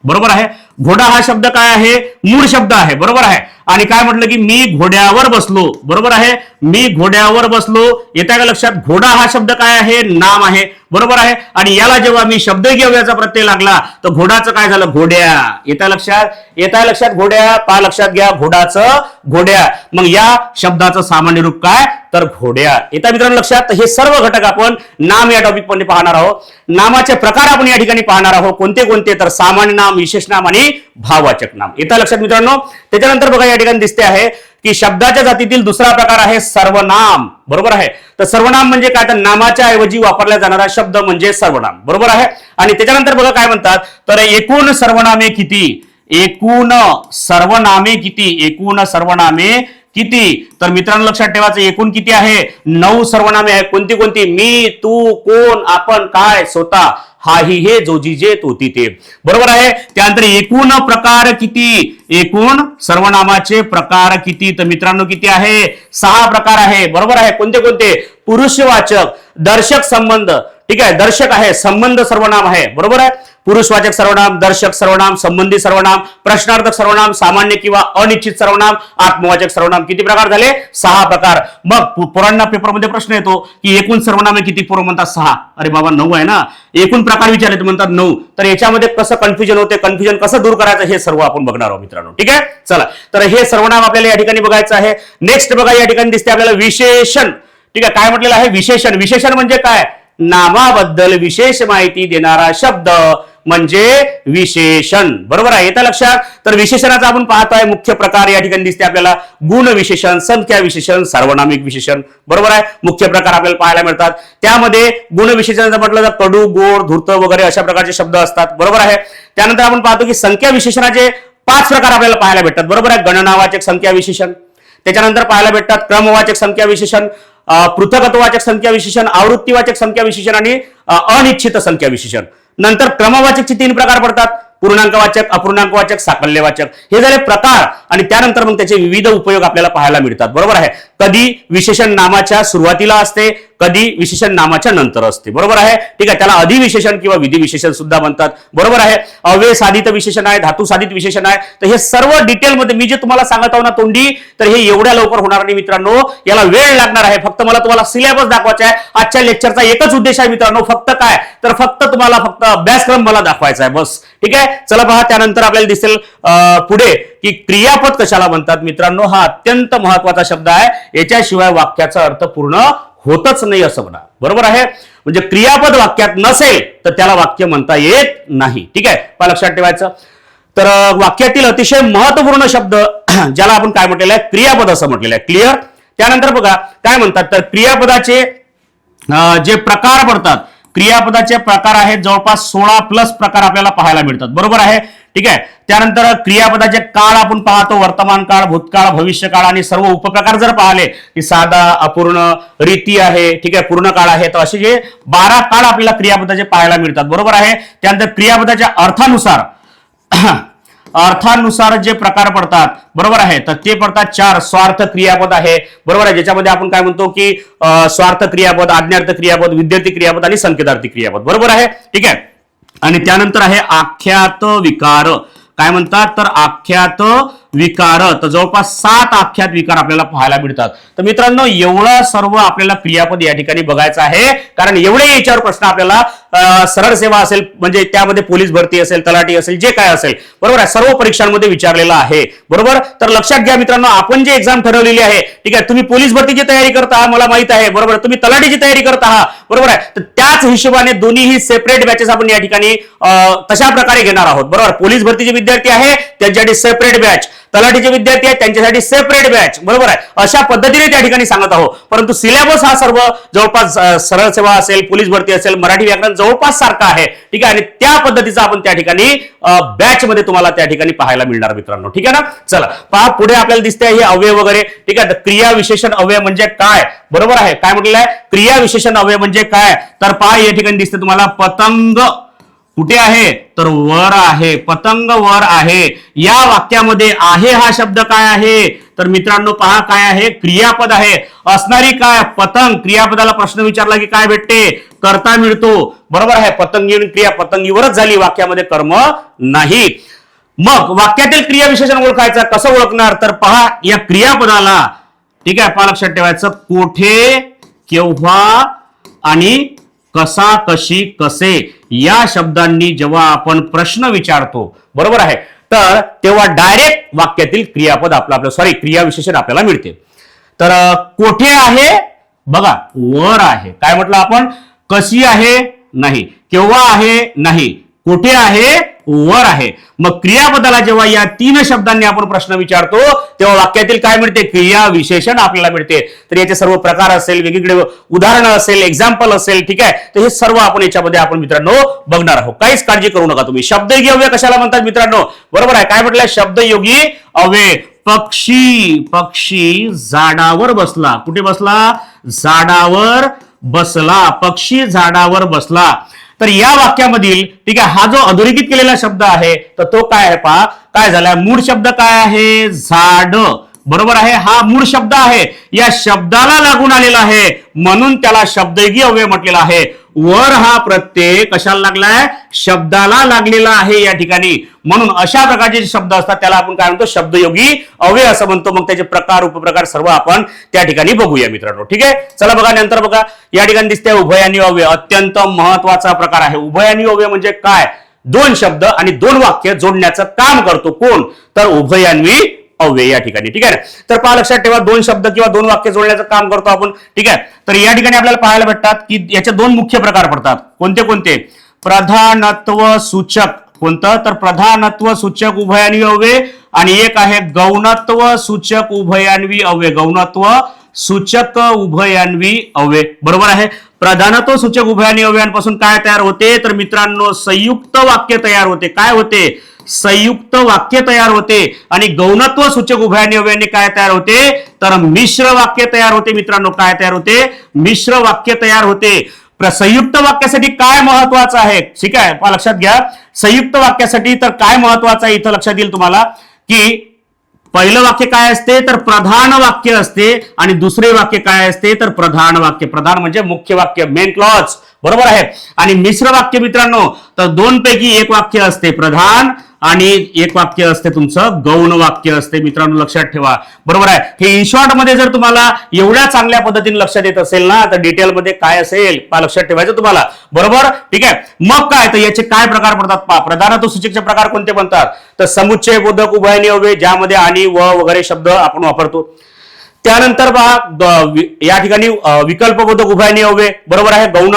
बरोबर आहे. घोडा हा शब्द काय आहे? मूळ शब्द आहे. बरोबर आहे. आणि काय म्हटलं की मी घोड्यावर बसलो. बरोबर आहे. मी घोड्यावर बसलो. येत्या का लक्षात? घोडा हा शब्द काय आहे? नाम आहे. बरोबर आहे. आणि याला जेव्हा मी शब्दयोगी अव्ययाचा प्रत्यय लागला तर घोडाचं काय झालं? घोड्या. येत्या लक्षात? येत्या लक्षात? घोड्या. पा लक्षात घ्या, घोडाचं घोड्या. मग या शब्दाचं सामान्य रूप काय? तर घोड्या. येत्या मित्रांनो लक्षात? हे सर्व घटक आपण नाम या टॉपिक मध्ये पाहणार आहोत. नामाचे प्रकार आपण या ठिकाणी पाहणार आहोत. कोणते कोणते? तर सामान्य नाम, विशेष नाम आणि भाववाचक नाम. येत्या लक्षात मित्रांनो? त्याच्यानंतर बघा या ठिकाणी दिसते आहे की शब्दाच्या जातीतील दुसरा प्रकार आहे सर्वनाम. बरोबर आहे. तर सर्वनाम म्हणजे काय? तर नामाच्या ऐवजी वापरला जाणारा शब्द म्हणजे सर्वनाम. बरोबर आहे. आणि त्याच्यानंतर बघा काय म्हणतात? तर एकूण सर्वनामे किती? एकूण सर्वनामे किती? एकूण सर्वनामे किती? तर मित्रांनो लक्षात ठेवायचं, एकूण किती आहे? 9 सर्वनामे आहे. कोणती कोणती? मी, तू, कोण, आपण, काय, स्वतः, हा, ही, हे, जो, जी, जे, तो, ती, ते. बरोबर आहे. त्यानंतर एकूण प्रकार किती? एकूण सर्वनामाचे प्रकार किती? तर मित्रांनो किती आहे? 6 प्रकार आहे. बरोबर आहे. कोणते कोणते? पुरुषवाचक, दर्शक संबंध, ठीक आहे, दर्शक आहे, संबंध सर्वनाम आहे. बरोबर आहे. पुरुषवाचक सर्वनाम, दर्शक सर्वनाम, संबंधी सर्वनाम, प्रश्नार्थक सर्वनाम, सामान्य किंवा अनिश्चित सर्वनाम, आत्मवाचक सर्वनाम. किती प्रकार झाले? 6 प्रकार. मग पोरांना पेपरमध्ये प्रश्न येतो की एकूण सर्वनामे किती? पोरं म्हणतात 6. अरे बाबा 9 आहे ना. एकूण प्रकार विचारले तर म्हणतात 9. तर याच्यामध्ये कसं कन्फ्युजन होते, कन्फ्युजन कसं दूर करायचं हे सर्व आपण बघणार आहोत मित्रांनो. ठीक आहे. चला, तर हे सर्वनाम आपल्याला या ठिकाणी बघायचं आहे. नेक्स्ट बघा या ठिकाणी दिसते आपल्याला विशेषण. ठीक आहे. काय म्हटलेलं आहे? विशेषण. विशेषण म्हणजे काय? नामाबद्दल विशेष माहिती देणारा शब्द म्हणजे विशेषण. बरोबर आहे, येतं लक्षात. तर विशेषणाचा आपण पाहतोय मुख्य प्रकार या ठिकाणी दिसते आपल्याला. गुण विशेषण, संख्या विशेषण, सार्वनामिक विशेषण. बरोबर आहे, मुख्य प्रकार आपल्याला पाहायला मिळतात. त्यामध्ये गुण विशेषणाचं म्हटलं तर कडू, गोड, धूर्त वगैरे अशा प्रकारचे शब्द असतात. बरोबर आहे. त्यानंतर आपण पाहतो की संख्या विशेषणाचे 5 प्रकार आपल्याला पाहायला भेटतात. बरोबर आहे, गणनावाचक संख्या विशेषण, त्याच्यानंतर पाहायला भेटतात क्रमवाचक संख्या विशेषण, पृथकत्ववाचक संख्या विशेषण, आवृत्तीवाचक संख्या विशेषण आणि अनिश्चित संख्या विशेषण. नंतर क्रमवाचकचे 3 प्रकार पडतात, पूर्णांकवाचक, अपूर्णांकवाचक, साकल्यवाचक. हे झाले प्रकार. आणि त्यानंतर मग त्याचे विविध उपयोग आपल्याला पाहायला मिळतात. बरोबर आहे, कधी विशेषण नामाच्या सुरुवातीला असते, कधी विशेषण नामाच्या नंतर असते. बरोबर आहे, ठीक आहे. त्याला अधिविशेषण किंवा विधिविशेषण सुद्धा म्हणतात. बरोबर आहे. अव्यय साधित विशेषण आहे, धातू साधित विशेषण आहे. तर हे सर्व डिटेलमध्ये मी जे तुम्हाला सांगत आहो ना तोंडी, तर हे एवढ्या लवकर होणार नाही मित्रांनो. याला वेळ लागणार आहे. फक्त मला तुम्हाला सिलेबस दाखवायचा आहे. आजच्या लेक्चरचा एकच उद्देश आहे मित्रांनो, फक्त काय तर फक्त तुम्हाला फक्त अभ्यासक्रम मला दाखवायचा आहे बस. ठीक आहे, चला पहा. त्यानंतर आपल्याला दिसेल पुढे की क्रियापद कशाला म्हणतात मित्रांनो. हा अत्यंत महत्वाचा शब्द आहे. याच्याशिवाय वाक्याचा अर्थ पूर्ण होतच नाही असं म्हणा. बरोबर आहे, म्हणजे क्रियापद वाक्यात नसेल तर त्याला वाक्य म्हणता येत नाही. ठीक आहे, पहा लक्षात ठेवायचं. तर वाक्यातील अतिशय महत्वपूर्ण शब्द ज्याला आपण काय म्हटलेलं आहे, क्रियापद असं म्हटलेलं आहे. क्लिअर. त्यानंतर बघा काय म्हणतात, तर क्रियापदाचे जे प्रकार पडतात, क्रियापदाचे प्रकार आहेत जवळपास 16+ प्रकार आपल्याला पाहायला मिळतात. बरोबर आहे, ठीक आहे. त्यानंतर क्रियापदाचे काळ आपण पाहतो, वर्तमान काळ, भूतकाळ, भविष्यकाळ आणि सर्व उपप्रकार जर पाहिले की साधा, अपूर्ण, रीती आहे, ठीक आहे, पूर्ण काळ आहे. तर असे जे 12 काळ आपल्याला क्रियापदाचे पाहायला मिळतात. बरोबर आहे. त्यानंतर क्रियापदाच्या अर्थानुसार जे प्रकार पडतात, बरोबर आहे, तर ते पडतात 4. स्वार्थ क्रियापद आहे, बरोबर आहे, ज्याच्यामध्ये आपण काय म्हणतो की स्वार्थ क्रियापद, आज्ञार्थ क्रियापद, विद्यार्थी क्रियापद आणि संकेतार्थी क्रियापद. बरोबर आहे, ठीक आहे. आणि त्यानंतर आहे आख्यात विकार. काय म्हणतात, तर आख्यात विकार. तर जवळपास 7 आख्यात विकार आपल्याला पाहायला मिळतात. तर मित्रांनो एवढं सर्व आपल्याला क्रियापद या ठिकाणी बघायचं आहे, कारण एवढे याच्यावर प्रश्न आपल्याला सरळ सेवा असेल, म्हणजे त्यामध्ये पोलीस भरती असेल, तलाठी असेल, जे काय असेल, बरोबर आहे, सर्व परीक्षांमध्ये विचारलेलं आहे. बरोबर. तर लक्षात घ्या मित्रांनो, आपण जे एक्झाम ठरवलेली आहे, ठीक आहे, तुम्ही पोलीस भरतीची तयारी करत आहात मला माहित आहे. बरोबर, तुम्ही तलाठीची तयारी करत आहात. बरोबर आहे. तर त्याच हिशोबाने दोन्हीही सेपरेट बॅचेस आपण या ठिकाणी तशा प्रकारे घेणार आहोत. बरोबर, पोलीस भरतीचे विद्यार्थी आहे त्यांच्यासाठी सेपरेट बॅच, तलाठीचे विद्यार्थी आहेत त्यांच्यासाठी सेपरेट बॅच. बरोबर आहे, अशा पद्धतीने त्या ठिकाणी सांगत आहोत. परंतु सिलेबस हा सर्व जवळपास सरळ सेवा असेल, पोलीस भरती असेल, मराठी व्याकरण जवळपास सारखा आहे. ठीक आहे, आणि त्या पद्धतीचा आपण त्या ठिकाणी बॅच मध्ये तुम्हाला त्या ठिकाणी पाहायला मिळणार मित्रांनो. ठीक आहे ना. चला पहा, पुढे आपल्याला दिसते हे अव्यय वगैरे. ठीक आहे, क्रिया विशेषण अव्यय म्हणजे काय. बरोबर आहे, काय म्हटलेलं आहे, क्रिया विशेषण अव्यय म्हणजे काय. तर पहा या ठिकाणी दिसते तुम्हाला पतंग कुठे आहे, तर वर आहे. पतंग वर आहे. या वाक्यामध्ये आहे हा शब्द काय आहे, तर मित्रांनो पहा काय आहे, क्रियापद आहे. असणारी काय, पतंग. क्रियापदाला प्रश्न विचारला की काय भेटते, कर्ता मिळतो. बरोबर आहे, पतंगी क्रिया पतंगीवरच झाली, वाक्यामध्ये कर्म नाही. मग वाक्यातील क्रिया विशेषण ओळखायचं, कसं ओळखणार, तर पहा या क्रियापदाला, ठीक आहे, पहा लक्षात ठेवायचं, कोठे, केव्हा आणि कसा, कशी, कसे या शब्दांनी जेव्हा आपण प्रश्न विचारतो, बरोबर आहे, तर तेव्हा डायरेक्ट वाक्यातील क्रियापद क्रिया विशेषण आपल्याला मिळते. तर कोठे आहे, बघा वर आहे. काय म्हटलं आपण, कशी आहे, नाही. केव्हा आहे, नाही. कुठे आहे, वर आहे. मग क्रियापदाला जेव्हा या 3 शब्दांनी आपण प्रश्न विचारतो तेव्हा वाक्यातील काय मिळते, क्रिया विशेषण आपल्याला मिळते. तर याचे सर्व प्रकार असेल, वेगवेगळे उदाहरणं असेल, एक्झाम्पल असेल, ठीक आहे, तर हे सर्व आपण याच्यामध्ये आपण मित्रांनो बघणार आहोत. काहीच काळजी करू नका तुम्ही. शब्दयोगी अव्यय कशाला म्हणतात मित्रांनो, बरोबर आहे, काय म्हटलंय, शब्दयोगी अव्यय. पक्षी झाडावर बसला. कुठे बसला, झाडावर बसला. पक्षी झाडावर बसला. तर या वाक्यामधील, ठीक आहे, हा जो अधोरेखित केलेला शब्द आहे तर तो काय आहे पहा, काय झाला, मूळ शब्द काय आहे, झाड. बरोबर आहे, हा मूळ शब्द आहे, या शब्दाला लागून आलेला आहे म्हणून त्याला शब्दयोगी अव्यय म्हटलेला आहे. वर हा प्रत्यय कशाला लागलाय, शब्दाला लागलेला आहे या ठिकाणी. म्हणून अशा प्रकारचे जे शब्द असतात त्याला आपण काय म्हणतो, शब्दयोगी अव्यय असं म्हणतो. मग त्याचे प्रकार, उपप्रकार सर्व आपण त्या ठिकाणी बघूया मित्रांनो. ठीक आहे, चला बघा. नंतर बघा या ठिकाणी दिसते उभयान्वी अव्यय. अत्यंत महत्वाचा प्रकार आहे. उभयान्वी अव्यय म्हणजे काय, 2 शब्द आणि 2 वाक्य जोडण्याचं काम करतो कोण, तर उभयान्वी अव्यय या ठिकाणी. ठीक आहे, तर पहा लक्षात ठेवा, 2 शब्द किंवा 2 वाक्य जोडण्याचं काम करतो आपण. ठीक आहे, तर या ठिकाणी आपल्याला पाहायला भेटतात की याचे 2 मुख्य प्रकार पडतात. कोणते कोणते, प्रधानत्व सूचक कोणतं तर प्रधानत्व सूचक उभयान्वी अव्यय आणि एक आहे गौणत्व सूचक उभयान्वी अव्यय गौणत्व सूचक उभयान्वी अव्यय बरोबर आहे प्रधानत्व सूचक उभयान्वी अव्ययांपासून काय तयार होते तर मित्रांनो संयुक्त वाक्य तयार होते काय होते संयुक्त वाक्य तयार होते आणि गौणत्व सूचक उभयान्वी अव्ययाने काय तयार होते तर मिश्र वाक्य तयार होते मित्रांनो काय तयार होते मिश्र वाक्य तयार होते संयुक्त वाक्यासाठी काय महत्वाचं आहे ठीक आहे लक्षात घ्या संयुक्त वाक्यासाठी तर काय महत्वाचं आहे इथं लक्षात येईल तुम्हाला की पहिलं वाक्य काय असते तर प्रधान वाक्य असते आणि दुसरे वाक्य काय असते तर प्रधान वाक्य प्रधान म्हणजे मुख्य वाक्य मेन क्लॉज बरोबर आहे आणि मिश्र वाक्य मित्रांनो तर दोन पैकी एक वाक्य असते प्रधान आणि एक वाक्य असते तुमचं गौण वाक्य असते मित्रांनो लक्षात ठेवा बरोबर आहे हे इन शॉर्ट मध्ये जर तुम्हाला एवढ्या चांगल्या पद्धतीने लक्षात येत असेल ना तर डिटेल मध्ये काय असेल लक्षात ठेवायचं तुम्हाला बरोबर ठीक आहे मग काय तर याचे काय प्रकार पडतात प्रधानत्व सूचकचे प्रकार कोणते बनतात तर समुच्चय बोधक उभयान्वी अव्यय ज्यामध्ये आणि व वगैरे शब्द आपण वापरतो त्यानंतर पहा या ठिकाणी विकल्पबोधक उभयान्वी अव्यय बरोबर आहे गौण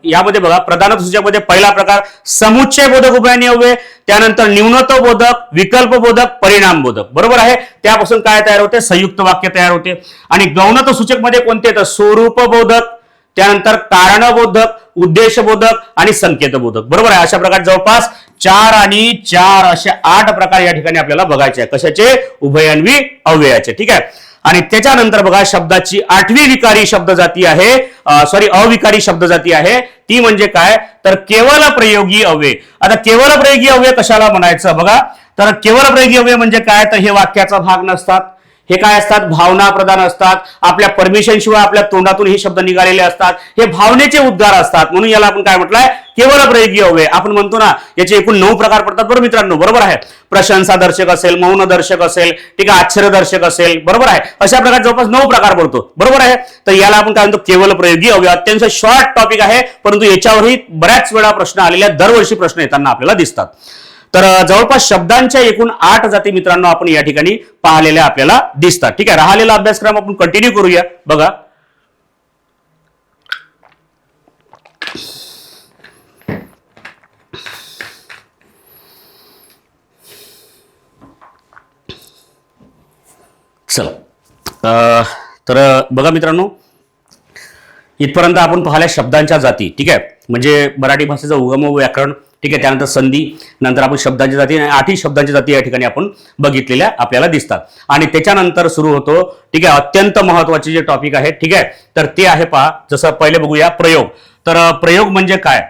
यामध्ये बघा प्रधानत्व सूचकमध्ये पहिला प्रकार समुच्चय बोधक उभयान्वी अव्यय त्यानंतर न्यूनत्व बोधक विकल्प बोधक परिणाम बोधक बरोबर आहे त्यापासून काय तयार होते संयुक्त वाक्य तयार होते आणि गौणत्व सूचक मध्ये कोणते तर स्वरूप बोधक त्यानंतर कारणबोधक उद्देशबोधक आणि संकेतबोधक बरोबर आहे अशा प्रकारे जवळपास 4 आणि 4 असे 8 प्रकार या ठिकाणी आपल्याला बघायचे आहे कशाचे उभयान्वी अव्ययाचे ठीक आहे आणि त्याच्यानंतर बघा शब्दाची 8वी विकारी शब्द जाती आहे अविकारी शब्द जाती आहे ती म्हणजे काय तर केवल प्रयोगी अव्यय आता केवल प्रयोगी अव्यय कशाला म्हणायचं बघा तर केवल प्रयोगी अव्यय म्हणजे काय तर हे वाक्याचा भाग नसतात हे काय असतात भावना प्रधान असतात आपल्या परमिशन शिवाय आपल्या तोंडातून हे शब्द निघालेले असतात हे भावनेचे उद्गार असतात म्हणून याला आपण काय म्हटलंय केवल प्रयोगी अव्यय आपण म्हणतो ना याचे एकूण 9 प्रकार पडतात बरोबर मित्रांनो बरोबर आहे प्रशंसा दर्शक असेल मौन दर्शक असेल ठीक आहे आश्चर्य दर्शक असेल बरोबर आहे अशा प्रकारे जवळपास 9 प्रकार पडतो बरोबर आहे तर याला आपण काय म्हणतो केवल प्रयोगी अव्यय अत्यंत शॉर्ट टॉपिक आहे परंतु याच्यावरही बऱ्याच वेळा प्रश्न आलेले दरवर्षी प्रश्न येताना आपल्याला दिसतात तर जवळपास शब्दांच्या एकूण 8 जाती मित्रांनो आपण या ठिकाणी पाहिलेल्या आपल्याला दिसतात ठीक आहे राहिलेला अभ्यासक्रम आपण कंटिन्यू करूया बघा चला तर बघा मित्रांनो इथपर्यंत आपण पाहिल्या शब्दांच्या जाती ठीक आहे म्हणजे मराठी भाषेचं उगम व व्याकरण ठीक आहे त्यानंतर संधी नंतर आपण शब्दांची जाती 8 शब्दांची जाती या ठिकाणी आपण बघितलेल्या आपल्याला दिसतात आणि त्याच्यानंतर सुरू होतो ठीक आहे अत्यंत महत्वाचे जे टॉपिक आहे ठीक आहे तर ते आहे पहा जसं पहिले बघूया प्रयोग तर प्रयोग म्हणजे काय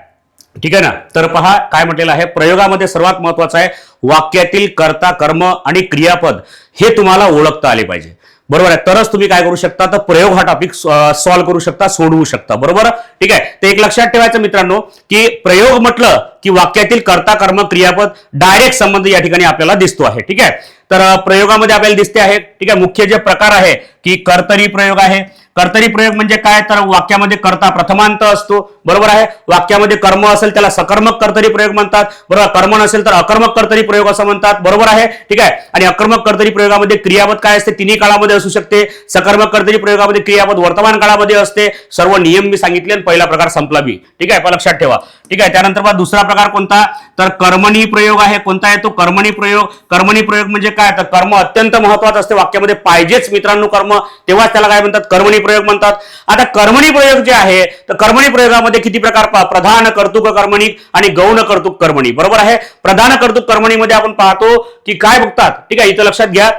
ठीक आहे ना तर पहा काय म्हटलेलं आहे प्रयोगामध्ये सर्वात महत्वाचं आहे वाक्यातील कर्ता कर्म आणि क्रियापद हे तुम्हाला ओळखता आले पाहिजे बरोबर आहे तरच तुम्ही काय करू शकता तर प्रयोग हा टॉपिक सॉल्व्ह करू शकता सोडवू शकता बरोबर ठीक आहे ते एक लक्षात ठेवायचं मित्रांनो की प्रयोग म्हटलं की वाक्यातील कर्ता कर्म क्रियापद डायरेक्ट संबंध या ठिकाणी आपल्याला दिसतो आहे ठीक आहे तर प्रयोगामध्ये आपल्याला दिसते आहे ठीक आहे मुख्य जे प्रकार आहे की कर्तरी प्रयोग आहे कर्तरी प्रयोग म्हणजे काय तर वाक्यामध्ये कर्ता प्रथमांत असतो बरोबर आहे वाक्यामध्ये कर्म असेल त्याला सकर्मक कर्तरी प्रयोग म्हणतात बरोबर कर्म नसेल तर अकर्मक कर्तरी प्रयोग असं म्हणतात बरोबर आहे ठीक आहे आणि अकर्मक कर्तरी प्रयोगामध्ये क्रियापद काय असते तिन्ही काळामध्ये असू शकते सकर्मक कर्तरी प्रयोगामध्ये क्रियापद वर्तमान काळामध्ये असते सर्व नियम मी सांगितले आणि पहिला प्रकार संपला बी ठीक आहे लक्षात ठेवा ठीक आहे त्यानंतर दुसरा प्रकार कोणता तर कर्मणी प्रयोग आहे कोणता आहे तो कर्मणी प्रयोग म्हणजे काय तर कर्म अत्यंत महत्वाचं असते वाक्यामध्ये पाहिजेच मित्रांनो कर्म तेव्हाच त्याला काय म्हणतात कर्मणी प्रयोग म्हणतात आता कर्मणी प्रयोग जे आहे तर कर्मणी प्रयोगामध्ये किती प्रकार प्रधान कर्तुक कर्मणी आणि गौण कर्तुक कर्मणी बरोबर आहे प्रधान कर्तुक कर्मणीमध्ये आपण पाहतो की काय बघतात ठीक आहे इथं लक्षात घ्या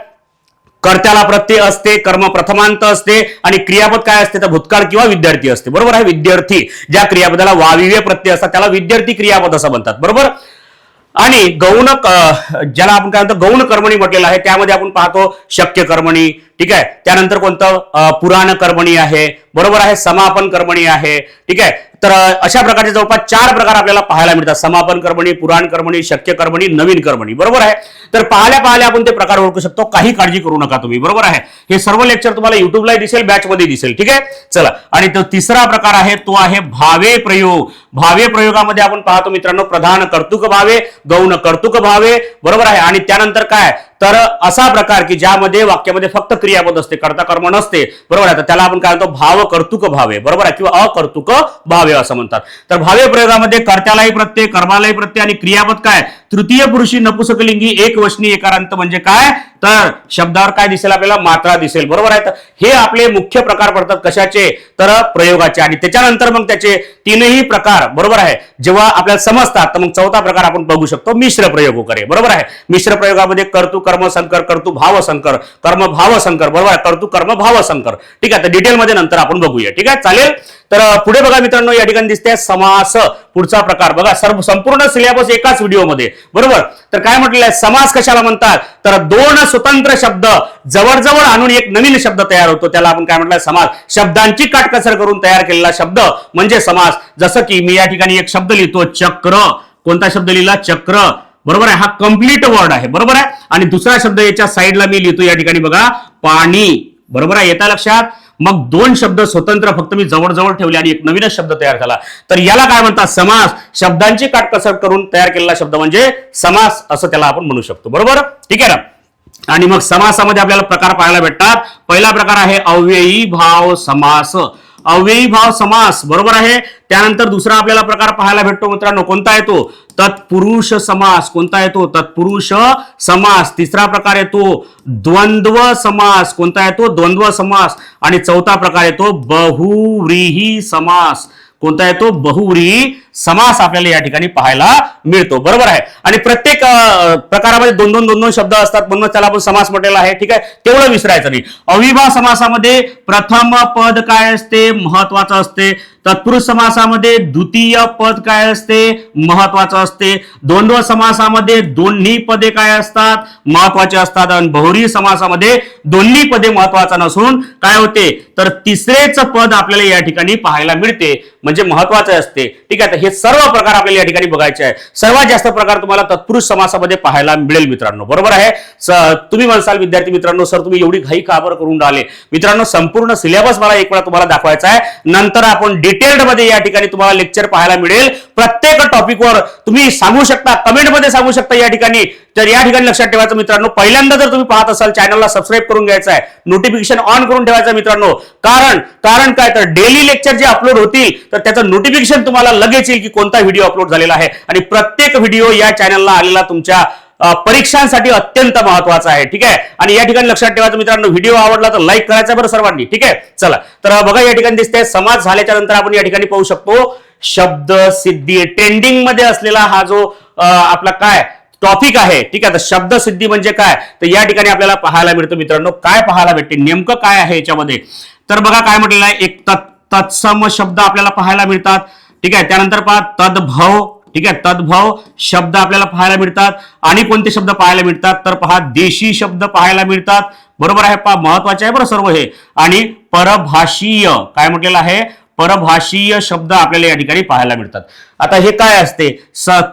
कर्त्याला प्रत्यय असते कर्म प्रथमांत असते आणि क्रियापद काय असते तर भूतकाळ किंवा विद्यार्थी असते बरोबर आहे विद्यार्थी ज्या क्रियापदाला वाविव्य प्रत्यय असतात त्याला विद्यार्थी क्रियापद असं म्हणतात बरोबर आणि गौण ज्याला आपण काय म्हणतो गौण कर्मणी म्हटलेलं आहे त्यामध्ये आपण पाहतो शक्य कर्मणी ठीक आहे त्यानंतर कोणतं पुराण कर्मणी आहे बरोबर आहे समापन कर्मणी आहे ठीक आहे तर अशा प्रकारचे जवळपास 4 प्रकार आपल्याला पाहायला मिळतात समापन कर्मणी पुराण कर्मणी शक्य कर्मणी नवीन कर्मणी बरोबर आहे तर पाहिल्या आपण ते प्रकार ओळखू शकतो काही काळजी करू नका तुम्ही बरोबर आहे हे सर्व लेक्चर तुम्हाला युट्यूबला दिसेल बॅच मध्ये दिसेल ठीक आहे चला आणि तो तिसरा प्रकार आहे तो आहे भावे प्रयोगामध्ये आपण पाहतो मित्रांनो प्रधान कर्तुक भावे गौण कर्तुक भावे बरोबर आहे आणि त्यानंतर काय तर असा प्रकार की ज्यामध्ये वाक्यामध्ये फक्त क्रियापद असते, कर्ता कर्म नसते, बरोबर आहे. तर त्याला आपण काय म्हणतो, भाव कर्तुक भावे, बरोबर आहे, किंवा अकर्तुक भावे असं म्हणतात. तर भावे प्रयोगामध्ये कर्त्यालाही प्रत्यय, कर्मालाही प्रत्यय आणि क्रियापद काय तृतीय पुरुषी नपुसकलिंगी एक वचनी एकारांत म्हणजे काय, तर शब्दावर काय दिसेल आपल्याला, मात्रा दिसेल, बरोबर आहे. तर हे आपले मुख्य प्रकार पडतात कशाचे, तर प्रयोगाचे. आणि त्याच्यानंतर मग त्याचे तीनही प्रकार, बरोबर आहे, जेव्हा आपल्याला समजतात तर मग चौथा प्रकार आपण बघू शकतो, मिश्र प्रयोग वगैरे, बरोबर आहे. मिश्र प्रयोगामध्ये कर्तृ कर्म संकर, कर्तृ भाव संकर, कर्म भाव संकर, बरोबर आहे, कर्तृ कर्म भाव संकर. ठीक आहे, तर डिटेलमध्ये नंतर आपण बघूया. ठीक आहे, चालेल. तर पुढे बघा मित्रांनो, या ठिकाणी दिसते समास, पुढचा प्रकार बघा, संपूर्ण सिलेबस एकाच व्हिडिओमध्ये, बरोबर. तर काय म्हटलेलं आहे, समास कशाला म्हणतात, तर दोन स्वतंत्र शब्द जवळजवळ आणून एक नवीन शब्द तयार होतो, त्याला आपण काय म्हटलं, समास. शब्दांची काटकसर करून तयार केलेला शब्द म्हणजे समास. जसं की मी या ठिकाणी एक शब्द लिहितो, चक्र. कोणता शब्द लिहिला, चक्र, बरोबर आहे, हा कंप्लीट वर्ड आहे, बरोबर आहे. आणि दुसरा शब्द याच्या साईडला मी लिहितो या ठिकाणी बघा, पाणी, बरोबर आहे, येता लक्षात. मग दोन शब्द स्वतंत्र फक्त मी जवळ ठेवले आणि एक नवीनच शब्द तयार झाला, तर याला काय म्हणतात, समास. शब्दांची काटकसर करून तयार केलेला शब्द म्हणजे समास असं त्याला आपण म्हणू शकतो, बरोबर. ठीक आहे ना. आणि मग समासामध्ये आपल्याला प्रकार पाहायला भेटतात. पहिला प्रकार आहे अव्ययी भाव समास, अव्ययी भाव समास, बरोबर आहे. त्यानंतर दुसरा आपल्याला प्रकार पाहायला भेटतो मित्रांनो, कोणता येतो, तत्पुरुष समास. कोणता येतो, तत्पुरुष समास. तिसरा प्रकार येतो द्वंद्व समास. कोणता येतो, द्वंद्व समास. आणि चौथा प्रकार येतो बहुव्रीही समास. कोणता येतो, बहुव्रीही समास आपल्याला या ठिकाणी पाहायला मिळतो, बरोबर आहे. आणि प्रत्येक प्रकारामध्ये दोन दोन शब्द असतात, म्हणून त्याला आपण समास म्हटलेला आहे. ठीक आहे, तेवढं विसरायचं नाही. अविभाव समासामध्ये प्रथम पद काय असते, महत्वाचं असते. तत्पुरुष समासामध्ये द्वितीय पद काय असते, महत्वाचं असते. द्वंद्व समासामध्ये दोन्ही पदे काय असतात, महत्वाचे असतात. आणि बहुव्रीही समासामध्ये दोन्ही पदे महत्वाचं नसून काय होते, तर तिसरेच पद आपल्याला या ठिकाणी पाहायला मिळते, म्हणजे महत्वाचे असते. ठीक आहे, हे सर्व प्रकार आपल्याला या ठिकाणी बघायचे आहे. सर्वात जास्त प्रकार तुम्हाला तत्पुरुष समासामध्ये पाहायला मिळेल मित्रांनो, बरोबर आहे. तुम्ही म्हणसाल विद्यार्थी मित्रांनो, सर तुम्ही एवढी घाई का बरं करून राहिले. मित्रांनो, संपूर्ण सिलेबस मला एक वेळा तुम्हाला दाखवायचा आहे, नंतर आपण डिटेल्ड मध्ये या ठिकाणी तुम्हाला लेक्चर पाहायला मिळेल. प्रत्येक टॉपिकवर तुम्ही सांगू शकता, कमेंटमध्ये सांगू शकता या ठिकाणी. तर या ठिकाणी लक्षात ठेवायचं मित्रांनो, पहिल्यांदा जर तुम्ही पाहत असाल चॅनलला सबस्क्राईब करून घ्यायचं आहे, नोटिफिकेशन ऑन करून ठेवायचं मित्रांनो. कारण काय, तर डेली लेक्चर जे अपलोड होतील तर त्याचं नोटिफिकेशन तुम्हाला लगेच येईल की कोणता व्हिडिओ अपलोड झालेला आहे. आणि प्रत्येक व्हिडिओ या चॅनलला आलेला तुमच्या परीक्षांसाठी अत्यंत महत्वाचा आहे. ठीक आहे, आणि या ठिकाणी लक्षात ठेवायचं मित्रांनो, व्हिडिओ आवडला तर लाईक करायचा बरं सर्वांनी. ठीक आहे, चला. तर बघा या ठिकाणी दिसते समास झाल्याच्या नंतर आपण या ठिकाणी पाहू शकतो शब्द सिद्धी. ट्रेंडिंग मध्ये असलेला हा जो आपला काय टॉपिक आहे. ठीक आहे, तर शब्द सिद्धी म्हणजे काय, तर या ठिकाणी आपल्याला पाहायला मिळतं मित्रांनो. काय पाहायला भेटते, नेमकं काय आहे याच्यामध्ये, तर बघा काय म्हटलेलं आहे, एक तत्सम शब्द आपल्याला पाहायला मिळतात. ठीक आहे, त्यानंतर पहा तद्भव. ठीक आहे, तद्भव शब्द आपल्याला पाहायला मिळतात. आणि कोणते शब्द पाहायला मिळतात, तर पहा देशी शब्द पाहायला मिळतात, बरोबर आहे. पहा महत्वाचे आहे बरं सर्व हे. आणि परभाषीय काय म्हटलेलं आहे, परभाषीय शब्द आपल्याला या ठिकाणी पाहायला मिळतात. आता हे काय असते,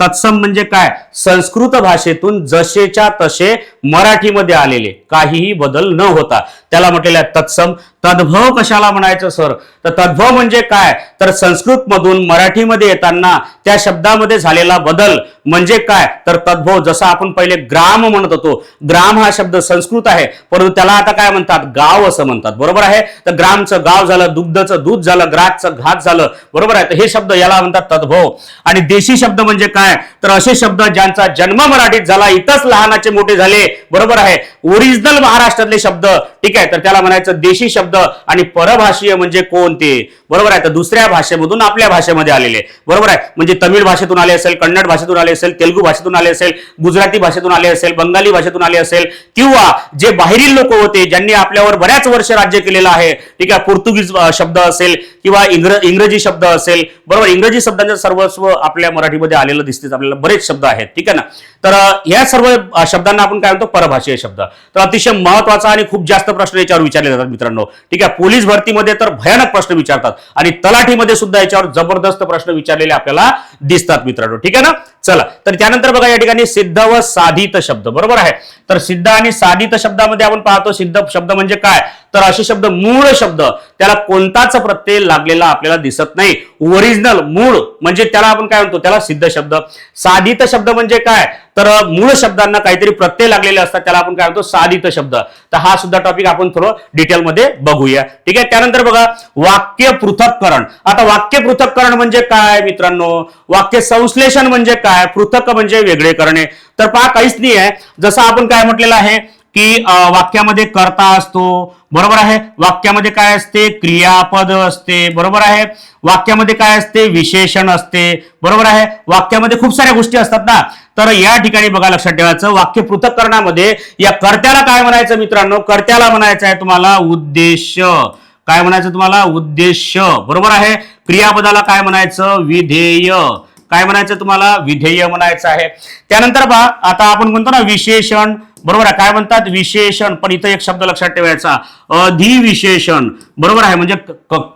तत्सम म्हणजे काय, संस्कृत भाषेतून जसेच्या तसे मराठीमध्ये आलेले, काहीही बदल न होता, त्याला म्हटलेलं आहे तत्सम. तद्भव कशाला म्हणायचं सर, तर तद्भव म्हणजे काय, तर संस्कृत मधून मराठीमध्ये येताना त्या शब्दामध्ये झालेला बदल म्हणजे काय, तर तद्भव. जसं आपण पहिले ग्राम म्हणत होतो, ग्राम हा शब्द संस्कृत आहे, परंतु त्याला आता काय म्हणतात, गाव असं म्हणतात, बरोबर आहे. तर ग्रामचं गाव झालं, दुग्धचं दूध झालं, ग्रासचं घात झालं, बरोबर आहे. तर हे शब्द याला म्हणतात तद्भव. आणि देशी शब्द म्हणजे काय, तर असे शब्द ज्यांचा जन्म मराठीत झाला, इथंच लहानाचे मोठे झाले, बरोबर आहे, ओरिजिनल महाराष्ट्रातले शब्द. ठीक आहे, तर त्याला म्हणायचं देशी शब्द. आणि परभाषीय म्हणजे कोणते, बरोबर आहे, तर दुसऱ्या भाषेमधून आपल्या भाषेमध्ये आलेले, बरोबर आहे. म्हणजे तमिळ भाषेतून आले असेल, कन्नड भाषेतून आले असेल, तेलुगू भाषेतून आले असेल, गुजराती भाषेतून आले असेल, बंगाली भाषेतून आले असेल, किंवा जे बाहेरील लोक होते ज्यांनी आपल्यावर बऱ्याच वर्ष राज्य केलेलं आहे. ठीक आहे, पोर्तुगीज शब्द असेल किंवा इंग्रजी शब्द असेल, बरोबर. इंग्रजी शब्दांचं सर्वस्व आपल्या मराठीमध्ये आलेलं दिसते आपल्याला, बरेच शब्द आहेत. ठीक आहे ना. तर या सर्व शब्दांना आपण काय म्हणतो, परभाषीय शब्द. तर अतिशय महत्वाचा आणि खूप जास्त प्रश्न याच्यावर विचारले जातात मित्रांनो. ठीक आहे, पोलीस भरतीमध्ये तर भयानक प्रश्न विचारतात आणि तलाठीमध्ये सुद्धा याच्यावर जबरदस्त प्रश्न विचारलेले आपल्याला दिसतात मित्रांनो. ठीक आहे ना. चला, तर त्यानंतर बघा या ठिकाणी सिद्ध व साधित शब्द, बरोबर आहे. तर सिद्ध आणि साधित शब्दामध्ये आपण पाहतो, सिद्ध शब्द म्हणजे काय, तर असे शब्द मूळ शब्द त्याला कोणताच प्रत्यय लागलेला आपल्याला दिसत नाही. ओरिजिनल मूळ म्हणजे त्याला आपण काय म्हणतो, त्याला सिद्ध शब्द. साधित शब्द म्हणजे काय, तर मूळ शब्दांना काहीतरी प्रत्यय लागलेले असतात, त्याला आपण काय म्हणतो साधित शब्द. तर हा सुद्धा टॉपिक आपण थोडं डिटेलमध्ये बघूया. ठीक आहे. त्यानंतर बघा वाक्य पृथक्करण. आता वाक्य पृथक्करण म्हणजे काय मित्रांनो, वाक्य संश्लेषण म्हणजे काय, पृथक म्हणजे वेगळे करणे. तर पहा काहीच नाही आहे. जसं आपण काय म्हटलेलं आहे की वाक्यामध्ये कर्ता असतो, बरोबर आहे. वाक्यामध्ये काय असते, क्रियापद असते, बरोबर आहे. वाक्यामध्ये काय असते, विशेषण असते, बरोबर आहे. वाक्यामध्ये खूप साऱ्या गोष्टी असतात ना. तर या ठिकाणी बघा लक्षात ठेवायचं, वाक्य पृथक्करणामध्ये या कर्त्याला काय म्हणायचं मित्रांनो, कर्त्याला म्हणायचं आहे तुम्हाला उद्देश. काय म्हणायचं तुम्हाला, उद्देश, बरोबर आहे. क्रियापदाला काय म्हणायचं, विधेय. काय म्हणायचं तुम्हाला, विधेय म्हणायचं आहे. त्यानंतर पहा आता आपण म्हणतो ना विशेषण, बरोबर आहे. काय म्हणतात, विशेषण. पण इथं एक शब्द लक्षात ठेवायचा, अधिविशेषण, बरोबर आहे. म्हणजे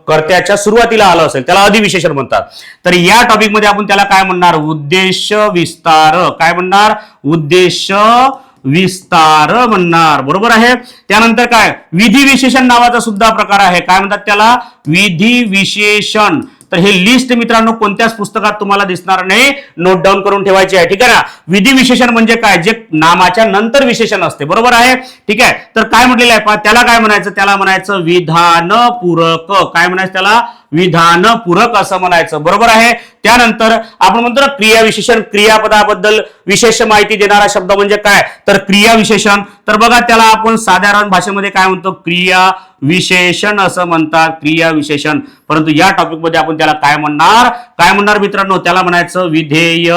कर्त्याच्या सुरुवातीला आलं असेल त्याला अधिविशेषण म्हणतात. तर या टॉपिक मध्ये आपण त्याला काय म्हणणार, उद्देश विस्तार. काय म्हणणार, उद्देश विस्तार म्हणणार, बरोबर आहे. त्यानंतर काय, विधी विशेषण नावाचा सुद्धा प्रकार आहे. काय म्हणतात त्याला, विधी विशेषण. तर हे लिस्ट मित्रांनो कोणत्याच पुस्तकात तुम्हाला दिसणार नाही, नोट डाऊन करून ठेवायची आहे. ठीक आहे ना. विधी विशेषण म्हणजे काय, जे नामाच्या नंतर विशेषण असते, बरोबर आहे. ठीक आहे. तर काय म्हटलेलं आहे, त्याला काय म्हणायचं, त्याला म्हणायचं विधानपूरक. काय म्हणायचं त्याला, विधानपूरक असं म्हणायचं, बरोबर आहे. त्यानंतर आपण म्हणतो ना क्रिया विशेषण, क्रियापदाबद्दल विशेष माहिती देणारा शब्द म्हणजे काय, तर क्रिया विशेषण. तर बघा त्याला आपण साधारण भाषेमध्ये काय म्हणतो, क्रिया विशेषण असं म्हणतात, क्रिया विशेषण. परंतु या टॉपिक मध्ये आपण त्याला काय म्हणणार मित्रांनो, त्याला म्हणायचं विधेय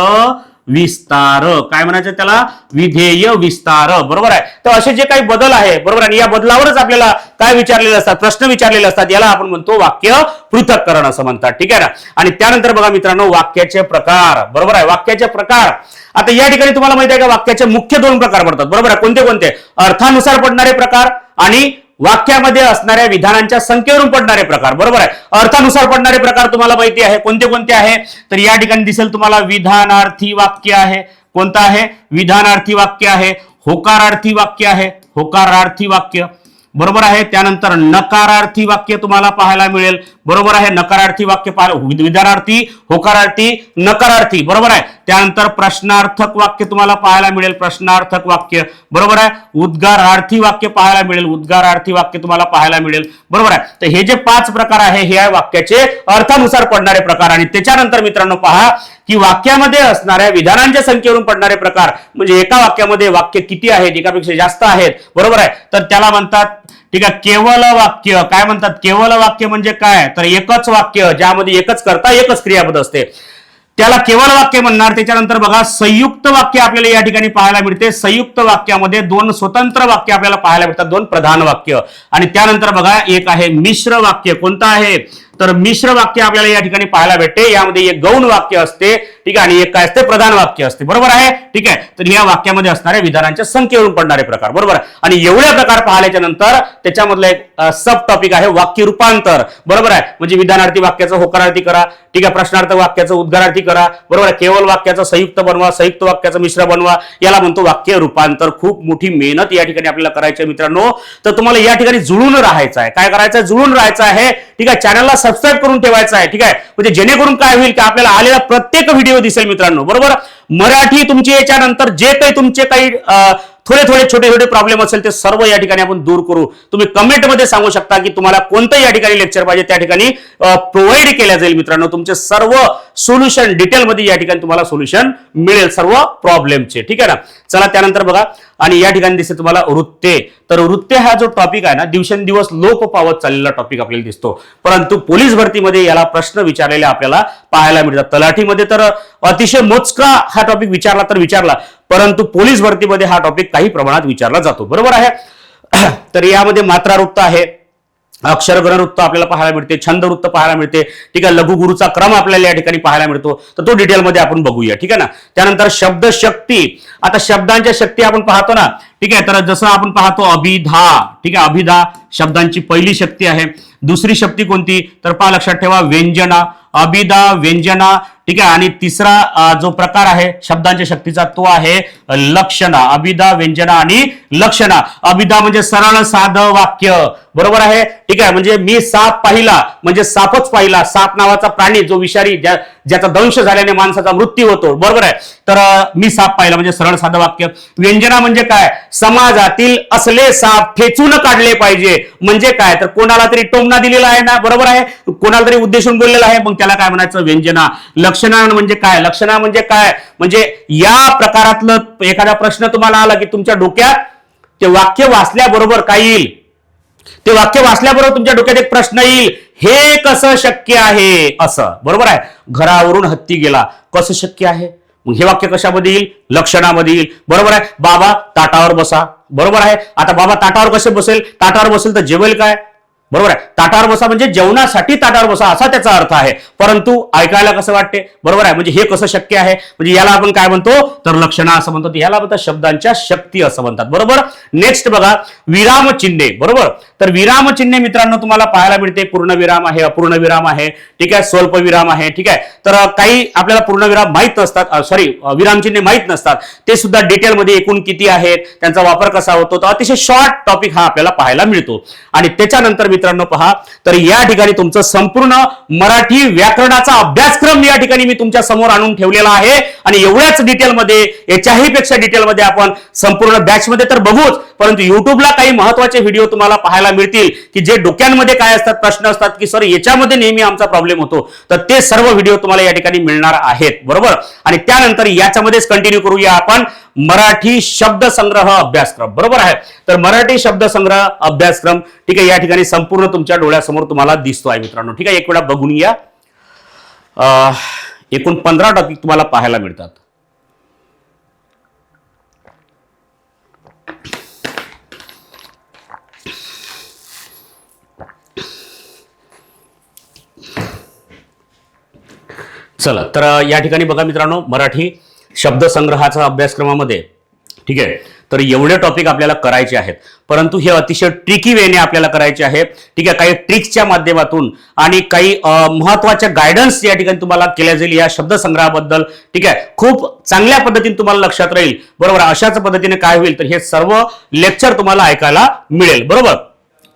विस्तार. काय म्हणायचं त्याला, विधेय विस्तार, बरोबर आहे. तर असे जे काही बदल आहे, बरोबर आहे, या बदलावरच आपल्याला काय विचारलेले असतात, प्रश्न विचारलेले असतात, याला आपण म्हणतो वाक्य पृथक्करण असं म्हणतात. ठीक आहे ना. आणि त्यानंतर बघा मित्रांनो वाक्याचे प्रकार, बरोबर आहे. वाक्याचे प्रकार, आता या ठिकाणी तुम्हाला माहिती आहे का, वाक्याचे मुख्य दोन प्रकार पडतात, बरोबर आहे. कोणते कोणते, अर्थानुसार पडणारे प्रकार आणि वाक्यामध्ये असणाऱ्या विधानांच्या संख्येवरून पडणारे प्रकार, बरोबर आहे. अर्थानुसार पडणारे प्रकार तुम्हाला माहिती आहे कोणते कोणते आहे, तर या ठिकाणी दिसेल तुम्हाला विधानार्थी वाक्य आहे. कोणतं आहे, विधानार्थी वाक्य आहे. होकारार्थी वाक्य आहे, होकारार्थी वाक्य, बरोबर आहे. त्यानंतर नकारार्थी वाक्य तुम्हाला पाहायला मिळेल, बरोबर आहे. नकारार्थी वाक्य विधानार्थी, होकारार्थी, नकारार्थी, बरोबर आहे. त्यानंतर प्रश्नार्थक वाक्य तुम्हाला पाहायला मिळेल, प्रश्नार्थक वाक्य, बरोबर आहे. उद्गारार्थी वाक्य पाहायला मिळेल, उद्गारार्थी वाक्य तुम्हाला पाहायला मिळेल, बरोबर आहे. तर हे जे 5 प्रकार आहे हे आहे वाक्याचे अर्थानुसार पडणारे प्रकार. आणि त्याच्यानंतर मित्रांनो पहा की वाक्यामध्ये असणाऱ्या विधानांच्या संख्येवरून पडणारे प्रकार, म्हणजे एका वाक्यामध्ये वाक्य किती आहेत, एकापेक्षा जास्त आहेत, बरोबर आहे, तर त्याला म्हणतात. ठीक आहे. केवल वाक्य. काय म्हणतात, केवल वाक्य म्हणजे काय, तर एकच वाक्य ज्यामध्ये एकच कर्ता एकच क्रियापद असते, त्याला केवल वाक्य म्हणणार. त्याच्यानंतर बघा संयुक्त वाक्य आपल्याला या ठिकाणी पाहायला मिळते. संयुक्त वाक्यामध्ये 2 स्वतंत्र वाक्य आपल्याला पाहायला मिळतात, 2 प्रधान वाक्य. आणि त्यानंतर बघा एक आहे मिश्र वाक्य. कोणतं आहे, तर मिश्र वाक्य आपल्याला या ठिकाणी पाहायला भेटते. यामध्ये एक गौण वाक्य असते, ठीक आहे, आणि एक काय असते, प्रधान वाक्य असते, बरोबर आहे. ठीक आहे. तर या वाक्यामध्ये असणाऱ्या विधानांच्या संख्येवरून पडणारे प्रकार, बरोबर आहे. आणि एवढे प्रकार पाहिल्याच्या नंतर त्याच्यामधलं एक सब टॉपिक आहे वाक्य रूपांतर, बरोबर आहे. म्हणजे विधानार्थी वाक्याचं होकारार्थी करा, ठीक आहे, प्रश्नार्थ वाक्याचं उद्गारार्थी करा, बरोबर आहे. केवळ वाक्याचं संयुक्त बनवा, संयुक्त वाक्याचं मिश्र बनवा, याला म्हणतो वाक्य रूपांतर. खूप मोठी मेहनत या ठिकाणी आपल्याला करायची आहे मित्रांनो. तर तुम्हाला या ठिकाणी जुळून राहायचं आहे. काय करायचं आहे, जुळून राहायचं आहे. ठीक आहे. चॅनलला सबस्क्राईब करून ठेवायचं आहे. ठीक आहे. म्हणजे जेणेकरून काय होईल की आपल्याला आलेला प्रत्येक व्हिडिओ दिसेल मित्रांनो, बरोबर. मराठी तुमची याच्यानंतर जे काही तुमचे काही थोडे छोटे छोटे प्रॉब्लेम असेल ते सर्व या ठिकाणी आपण दूर करू. तुम्ही कमेंटमध्ये सांगू शकता की तुम्हाला कोणतं या ठिकाणी लेक्चर पाहिजे, त्या ठिकाणी प्रोव्हाइड केल्या जाईल मित्रांनो. तुमचे सर्व सोल्युशन डिटेलमध्ये या ठिकाणी तुम्हाला सोल्युशन मिळेल सर्व प्रॉब्लेमचे. ठीक आहे ना. चला त्यानंतर बघा, आणि या ठिकाणी दिसते तुम्हाला वृत्ते. तर वृत्ते हा जो टॉपिक आहे ना, दिवसेंदिवस लोप पावत चाललेला टॉपिक आपल्याला दिसतो. परंतु पोलीस भरतीमध्ये याला प्रश्न विचारलेले आपल्याला पाहायला मिळतात. तलाठीमध्ये तर अतिशय मोजका हा टॉपिक विचारला तर विचारला, परंतु पोलीस भरतीमध्ये हा टॉपिक काही प्रमाणात विचारला जातो, बरोबर आहे. तर यामध्ये मात्रावृत्त आहे, अक्षरगणवृत्त आपल्याला पाहायला मिळते, छंदवृत्त पाहायला मिळते. ठीक आहे. लघुगुरूचा क्रम आपल्याला या ठिकाणी पाहायला मिळतो, तर तो डिटेलमध्ये आपण बघूया. ठीक आहे ना. त्यानंतर शब्द शक्ती. आता शब्दांच्या शक्ती आपण पाहतो ना, ठीक आहे. तर जसं आपण पाहतो अभिधा, ठीक आहे, अभिधा शब्दांची पहिली शक्ती आहे. दुसरी शक्ती कोणती तर पहा लक्षात ठेवा व्यंजना, अभिधा, व्यंजना, ठीक आहे. आणि तिसरा जो प्रकार आहे शब्दांच्या शक्तीचा तो आहे लक्षणा. अभिधा, व्यंजना आणि लक्षणा. अभिधा म्हणजे सरळ साधं वाक्य, बरोबर आहे, ठीक आहे. म्हणजे मी साप पाहिला म्हणजे सापच पाहिला, साप नावाचा प्राणी जो विषारी ज्याचा दंश झाल्याने माणसाचा मृत्यू होतो, बरोबर आहे. तर मी साप पाहिला म्हणजे सरळ साधं वाक्य. व्यंजना म्हणजे काय, समाजातील असले साप ठेचून काढले पाहिजे. म्हणजे काय तर कोणाला तरी टोमणा दिलेला आहे ना, बरोबर आहे, कोणाला तरी उद्देशून बोललेला आहे, मग त्याला काय म्हणायचं व्यंजना. लक्षणा म्हणजे काय, लक्षणा म्हणजे काय म्हणजे या प्रकारातलं एखादा प्रश्न तुम्हाला आला की तुमच्या डोक्यात ते वाक्य वाचल्याबरोबर काय येईल, ते वाक्य वाचल्याबरोबर तुमच्या डोक्यात एक प्रश्न येईल, हे कसं शक्य आहे असं, बरोबर आहे. घरावरून हत्ती गेला कसं शक्य आहे, मग हे वाक्य कशामध्ये येईल, लक्षणामध्ये येईल, बरोबर आहे. बाबा ताटावर बसा, बरोबर आहे. आता बाबा ताटावर कसे बसेल, ताटावर बसेल तर जेवेल काय, बरोबर आहे. ताटावर बसा म्हणजे जेवणासाठी ताटावर बसा असा त्याचा अर्थ आहे, परंतु ऐकायला कसं वाटते, बरोबर आहे. म्हणजे हे कसं शक्य आहे, म्हणजे याला आपण काय म्हणतो तर लक्षणा असं म्हणतो, याला म्हणतात शब्दांच्या शक्ती असं म्हणतात, बरोबर. नेक्स्ट बघा विरामचिन्हे, बरोबर. तर विरामचिन्हे मित्रांनो तुम्हाला पाहायला मिळते, पूर्णविराम आहे, अपूर्णविराम आहे, ठीक आहे, स्वल्पविराम आहे, ठीक आहे. तर काही आपल्याला पूर्णविराम माहित नसतात, सॉरी विरामचिन्हे माहित नसतात, ते सुद्धा डिटेलमध्ये एकूण किती आहेत, त्यांचा वापर कसा होतो, तर अतिशय शॉर्ट टॉपिक हा आपल्याला पाहायला मिळतो. आणि त्याच्यानंतर मित्रांनो पहा, तर या ठिकाणी तुमचं संपूर्ण मराठी व्याकरणाचा अभ्यासक्रम या ठिकाणी मी तुमच्या समोर आणून ठेवलेला आहे. आणि एवढ्याच डिटेलमध्ये, याच्याही पेक्षा डिटेलमध्ये आपण संपूर्ण बॅचमध्ये तर बघूच, परंतु युट्यूबला काही महत्वाचे व्हिडिओ तुम्हाला पाहायला मिळतील की जे डोक्यांमध्ये काय असतात, प्रश्न असतात की सर याच्यामध्ये नेहमी आमचा प्रॉब्लेम होतो, तर ते सर्व व्हिडिओ तुम्हाला या ठिकाणी मिळणार आहेत, बरोबर. आणि त्यानंतर याच्यामध्येच कंटिन्यू करूया आपण मराठी शब्दसंग्रह अभ्यासक्रम, बरोबर आहे. तर मराठी शब्दसंग्रह अभ्यासक्रम, ठीक आहे, या ठिकाणी संपूर्ण तुमच्या डोळ्यासमोर तुम्हाला दिसतो आहे मित्रांनो, ठीक आहे. एक वेळा बघून या. एकूण 15 टॉपिक तुम्हाला पाहायला मिळतात. चला तर या ठिकाणी बघा मित्रांनो, मराठी शब्दसंग्रहाचा अभ्यासक्रमामध्ये, ठीक आहे, तर एवढे टॉपिक आपल्याला करायचे आहेत, परंतु हे अतिशय ट्रिकी वेने आपल्याला करायचे आहे, ठीक आहे. काही ट्रिक्सच्या माध्यमातून आणि काही महत्वाच्या गायडन्स या ठिकाणी तुम्हाला केल्या जाईल या शब्दसंग्रहाबद्दल, ठीक आहे. खूप चांगल्या पद्धतीने तुम्हाला लक्षात राहील, बरोबर. अशाच पद्धतीने काय होईल तर हे सर्व लेक्चर तुम्हाला ऐकायला मिळेल, बरोबर.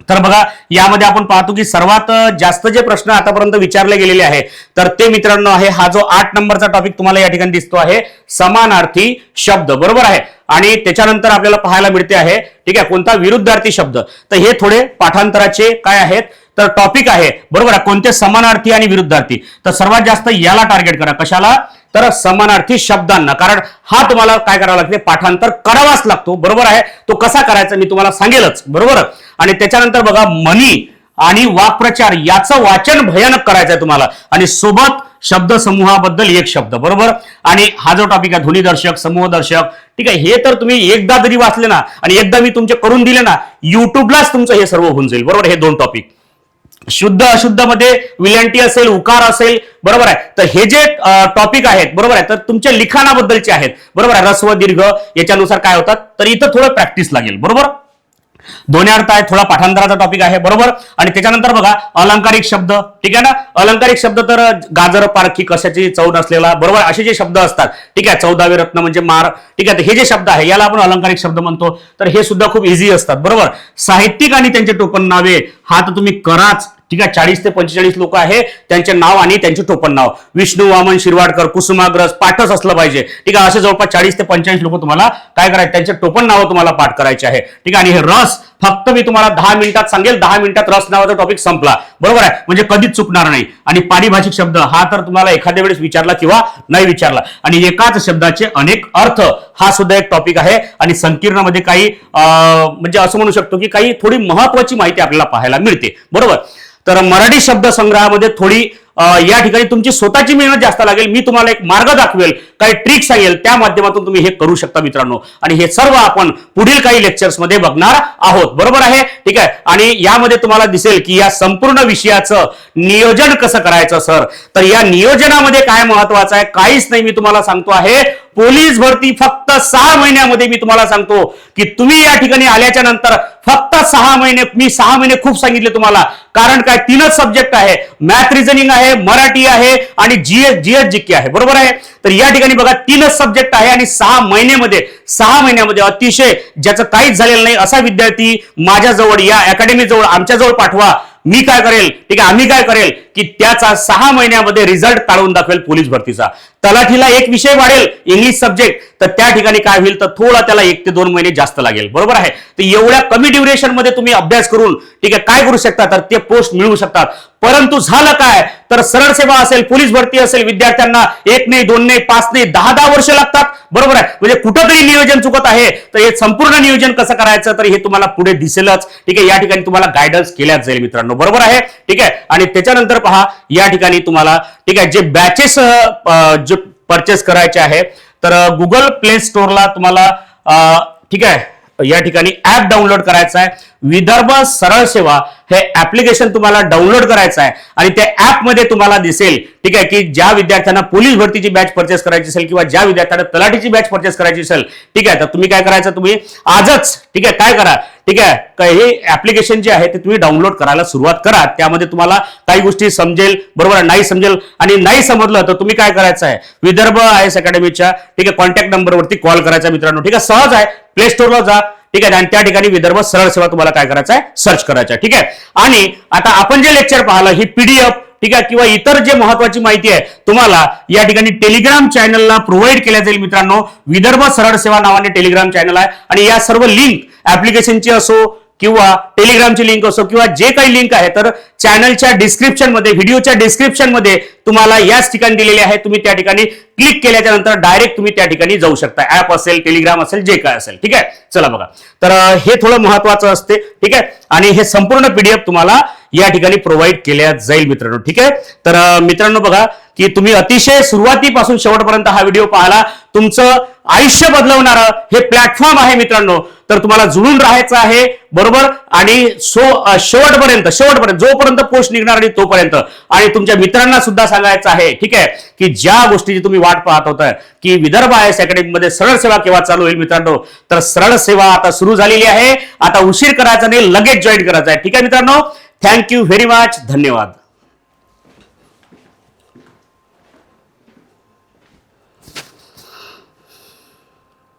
तर बघा यामध्ये आपण पाहतो की सर्वात जास्त जे प्रश्न आतापर्यंत विचारले गेलेले आहे तर ते मित्रांनो आहे हा जो 8 नंबरचा टॉपिक तुम्हाला या ठिकाणी दिसतो आहे समानार्थी शब्द, बरोबर आहे. आणि त्याच्यानंतर आपल्याला पाहायला मिळते आहे, ठीक आहे, कोणता विरुद्धार्थी शब्द. तर हे थोडे पाठांतराचे काय आहेत तर टॉपिक आहे, बरोबर आहे. कोणते समानार्थी आणि विरुद्धार्थी, तर सर्वात जास्त याला टार्गेट करा, कशाला तर समानार्थी शब्दांना, कारण हा तुम्हाला काय करावं लागते, पाठांतर करावाच लागतो, बरोबर आहे. तो कसा करायचा मी तुम्हाला सांगेलच, बरोबर. आणि त्याच्यानंतर बघा मनी आणि वाक्प्रचार याचं वाचन भयानक करायचं आहे तुम्हाला, आणि सोबत शब्द समूहाबद्दल एक शब्द, बरोबर. आणि हा जो टॉपिक आहे ध्वनिदर्शक, समूहदर्शक, ठीक आहे, हे तर तुम्ही एकदा जरी वाचले ना आणि एकदा मी तुमचे करून दिले ना, युट्यूबलाच तुमचं हे सर्व होऊन जाईल, बरोबर. हे 2 टॉपिक शुद्ध अशुद्ध मध्ये विलंटी असेल, उकार असेल, बरोबर आहे. तर हे जे टॉपिक आहेत, बरोबर आहे, तर तुमच्या लिखाणाबद्दलचे आहेत, बरोबर आहे. ऱ्हस्व दीर्घ याच्यानुसार काय होतात तर इथं थोडं प्रॅक्टिस लागेल, बरोबर. ध्वन्यार्थ आहे, थोडा पाठांतराचा टॉपिक आहे, बरोबर. आणि त्याच्यानंतर बघा अलंकारिक शब्द, ठीक आहे ना. अलंकारिक शब्द तर गाजर पारखी कशाची चव नसलेला, बरोबर, असे जे शब्द असतात, ठीक आहे. 14वे रत्न म्हणजे मार, ठीक आहे. हे जे शब्द आहे याला आपण अलंकारिक शब्द म्हणतो, तर हे सुद्धा खूप इझी असतात, बरोबर. साहित्यिक आणि त्यांचे टोपण नावे हा तर तुम्ही कराच, ठीक आहे. 40 ते 45 लोक आहे, त्यांचे नाव आणि त्यांचे टोपण नाव, विष्णू वामन शिरवाडकर, कुसुमाग्रज पाठच असलं पाहिजे, ठीक आहे. असे जवळपास 40 ते 45 लोक तुम्हाला काय करायचे, त्यांचे टोपण नाव तुम्हाला पाठ करायचे आहे, ठीक आहे. आणि हे रस फक्त मी तुम्हाला 10 मिनिटात सांगेल, 10 मिनिटात रस नावाचा टॉपिक संपला, बरोबर आहे, म्हणजे कधीच चुकणार नाही. आणि पारिभाषिक शब्द हा तर तुम्हाला एखाद्या वेळेस विचारला किंवा नाही विचारला, आणि एकाच शब्दाचे अनेक अर्थ हा सुद्धा एक टॉपिक आहे. आणि संकीर्णमध्ये काही म्हणजे असं म्हणू शकतो की काही थोडी महत्वाची माहिती आपल्याला पाहायला मिळते, बरोबर. तर मराठी शब्द संग्रहामध्ये थोडी या ठिकाणी तुमची स्वतःची मेहनत जास्त लागेल. मी तुम्हाला एक मार्ग दाखवेल, काही ट्रिक सांगेल, त्या माध्यमातून तुम्ही हे करू शकता मित्रांनो. आणि हे सर्व आपण पुढील काही लेक्चर्स मध्ये बघणार आहोत, बरोबर आहे, ठीक आहे. आणि यामध्ये तुम्हाला दिसेल की या संपूर्ण विषयाचं नियोजन कसं करायचं सर, तर या नियोजनामध्ये काय महत्वाचं आहे, काहीच नाही, मी तुम्हाला सांगतो आहे पोलीस भरती फक्त 6 महिन्यामध्ये. मी तुम्हाला सांगतो की तुम्ही या ठिकाणी आल्याच्या नंतर फक्त 6 महिने, मी 6 महिने खूप सांगितले तुम्हाला, कारण काय 3च सब्जेक्ट आहे, मॅथ रिझनिंग आहे, मराठी आहे आणि जीएस जीके आहे, बरोबर आहे. तर या ठिकाणी बघा 3च सब्जेक्ट आहे आणि 6 महिन्यामध्ये अतिशय ज्याचं काहीच झालेलं नाही असा विद्यार्थी माझ्याजवळ, या अकॅडमी जवळ, आमच्याजवळ पाठवा. मी काय करेल, ठीक आहे, आम्ही काय करेल की त्याचा 6 महिन्यामध्ये रिझल्ट काढून दाखवेल पोलीस भरतीचा. तलाठीला एक विषय वाढेल, इंग्लिश सब्जेक्ट, तर त्या ठिकाणी काय होईल तर थोडा त्याला 1 ते 2 महिने जास्त लागेल, बरोबर आहे. तर एवढ्या कमी ड्युरेशन मध्ये तुम्ही अभ्यास करून, ठीक आहे, काय करू शकता तर ते पोस्ट मिळवू शकतात. परंतु झालं काय तर सरळ सेवा असेल, पोलीस भरती असेल, विद्यार्थ्यांना 1 नाही, 2 नाही, 5 नाही, 10 वर्ष लागतात, बरोबर आहे. म्हणजे कुठंतरी नियोजन चुकत आहे. तर हे संपूर्ण नियोजन कसं करायचं तर हे तुम्हाला पुढे दिसेलच, ठीक आहे. या ठिकाणी तुम्हाला गायडन्स केल्याच जाईल मित्रांनो, बरोबर आहे, ठीक आहे. आणि त्याच्यानंतर पहा या ठिकाणी तुम्हाला, ठीक आहे, जे बॅचेस जे परचेस करायचे आहे तर गुगल प्ले स्टोअरला तुम्हाला, ठीक आहे, या ठिकाणी ऍप डाउनलोड करायचं आहे. विदर्भ सरळ सेवा हे ऍप्लिकेशन तुम्हाला डाउनलोड करायचं आहे आणि त्या ऍप मध्ये तुम्हाला दिसेल, ठीक आहे, की ज्या विद्यार्थ्यांना पोलीस भरतीची बॅच परचेस करायची असेल किंवा ज्या विद्यार्थ्यांना तलाठीची बॅच परचेस करायची असेल, ठीक आहे, तर तुम्ही काय करायचं, तुम्ही आजच, ठीक आहे, काय करा, ठीक आहे, हे ऍप्लिकेशन जे आहे ते तुम्ही डाउनलोड करायला सुरुवात करा. त्यामध्ये तुम्हाला काही गोष्टी समजेल, बरोबर, नाही समजेल आणि नाही समजलं तर तुम्ही काय करायचं आहे, विदर्भ आयएस अकॅडमीच्या, ठीक आहे, कॉन्टॅक्ट नंबरवरती कॉल करायचा मित्रांनो, ठीक आहे. सहज आहे, प्ले स्टोअरला जा, ठीक आहे, आणि त्या ठिकाणी विदर्भ सरळ सेवा तुम्हाला काय करायचं आहे, सर्च करायचं आहे, ठीक आहे. आणि आता आपण जे लेक्चर पाहिलं ही पीडीएफ, ठीक आहे, किंवा इतर जे महत्वाची माहिती आहे तुम्हाला या ठिकाणी टेलिग्राम चॅनलला प्रोव्हाइड केल्या जाईल मित्रांनो. विदर्भ सरळ सेवा नावाने टेलिग्राम चॅनल आहे आणि या सर्व लिंक ऍप्लिकेशनची असो किंवा टेलिग्रामची लिंक असो किंवा जे काही लिंक आहे तर चॅनलच्या डिस्क्रिप्शन मध्ये, व्हिडिओच्या डिस्क्रिप्शन मध्ये तुम्हाला याच ठिकाणी दिलेले आहे. तुम्ही त्या ठिकाणी क्लिक केल्याच्या नंतर डायरेक्ट तुम्ही त्या ठिकाणी जाऊ शकता. ऍप असेल, टेलिग्राम असेल, जे काय असेल, ठीक आहे. चला बघा, तर हे थोडं महत्वाचं असते, ठीक आहे, आणि हे संपूर्ण पीडीएफ तुम्हाला या ठिकाणी प्रोव्हाइड केल्या जाईल मित्रांनो, ठीक आहे. तर मित्रांनो बघा की तुम्ही अतिशय सुरुवातीपासून शेवटपर्यंत हा व्हिडिओ पाहिला. तुमचं आयुष्य बदलवणारं हे प्लॅटफॉर्म आहे मित्रांनो. तर तुम्हाला जुळून राहायचं आहे, बरोबर, आणि शेवटपर्यंत जोपर्यंत पोस्ट निघणार आणि तोपर्यंत, आणि तुमच्या मित्रांना सुद्धा सांगायचं आहे, ठीक आहे, की ज्या गोष्टीची तुम्ही वाट पाहत होता की विदर्भ आयएस अकॅडमी मध्ये सरळ सेवा केव्हा चालू होईल मित्रांनो, तर सरळ सेवा आता सुरू झालेली आहे. आता उशीर करायचा नाही, लगेच जॉईन करायचं आहे, ठीक आहे मित्रांनो. थँक्यू व्हेरी मच, धन्यवाद.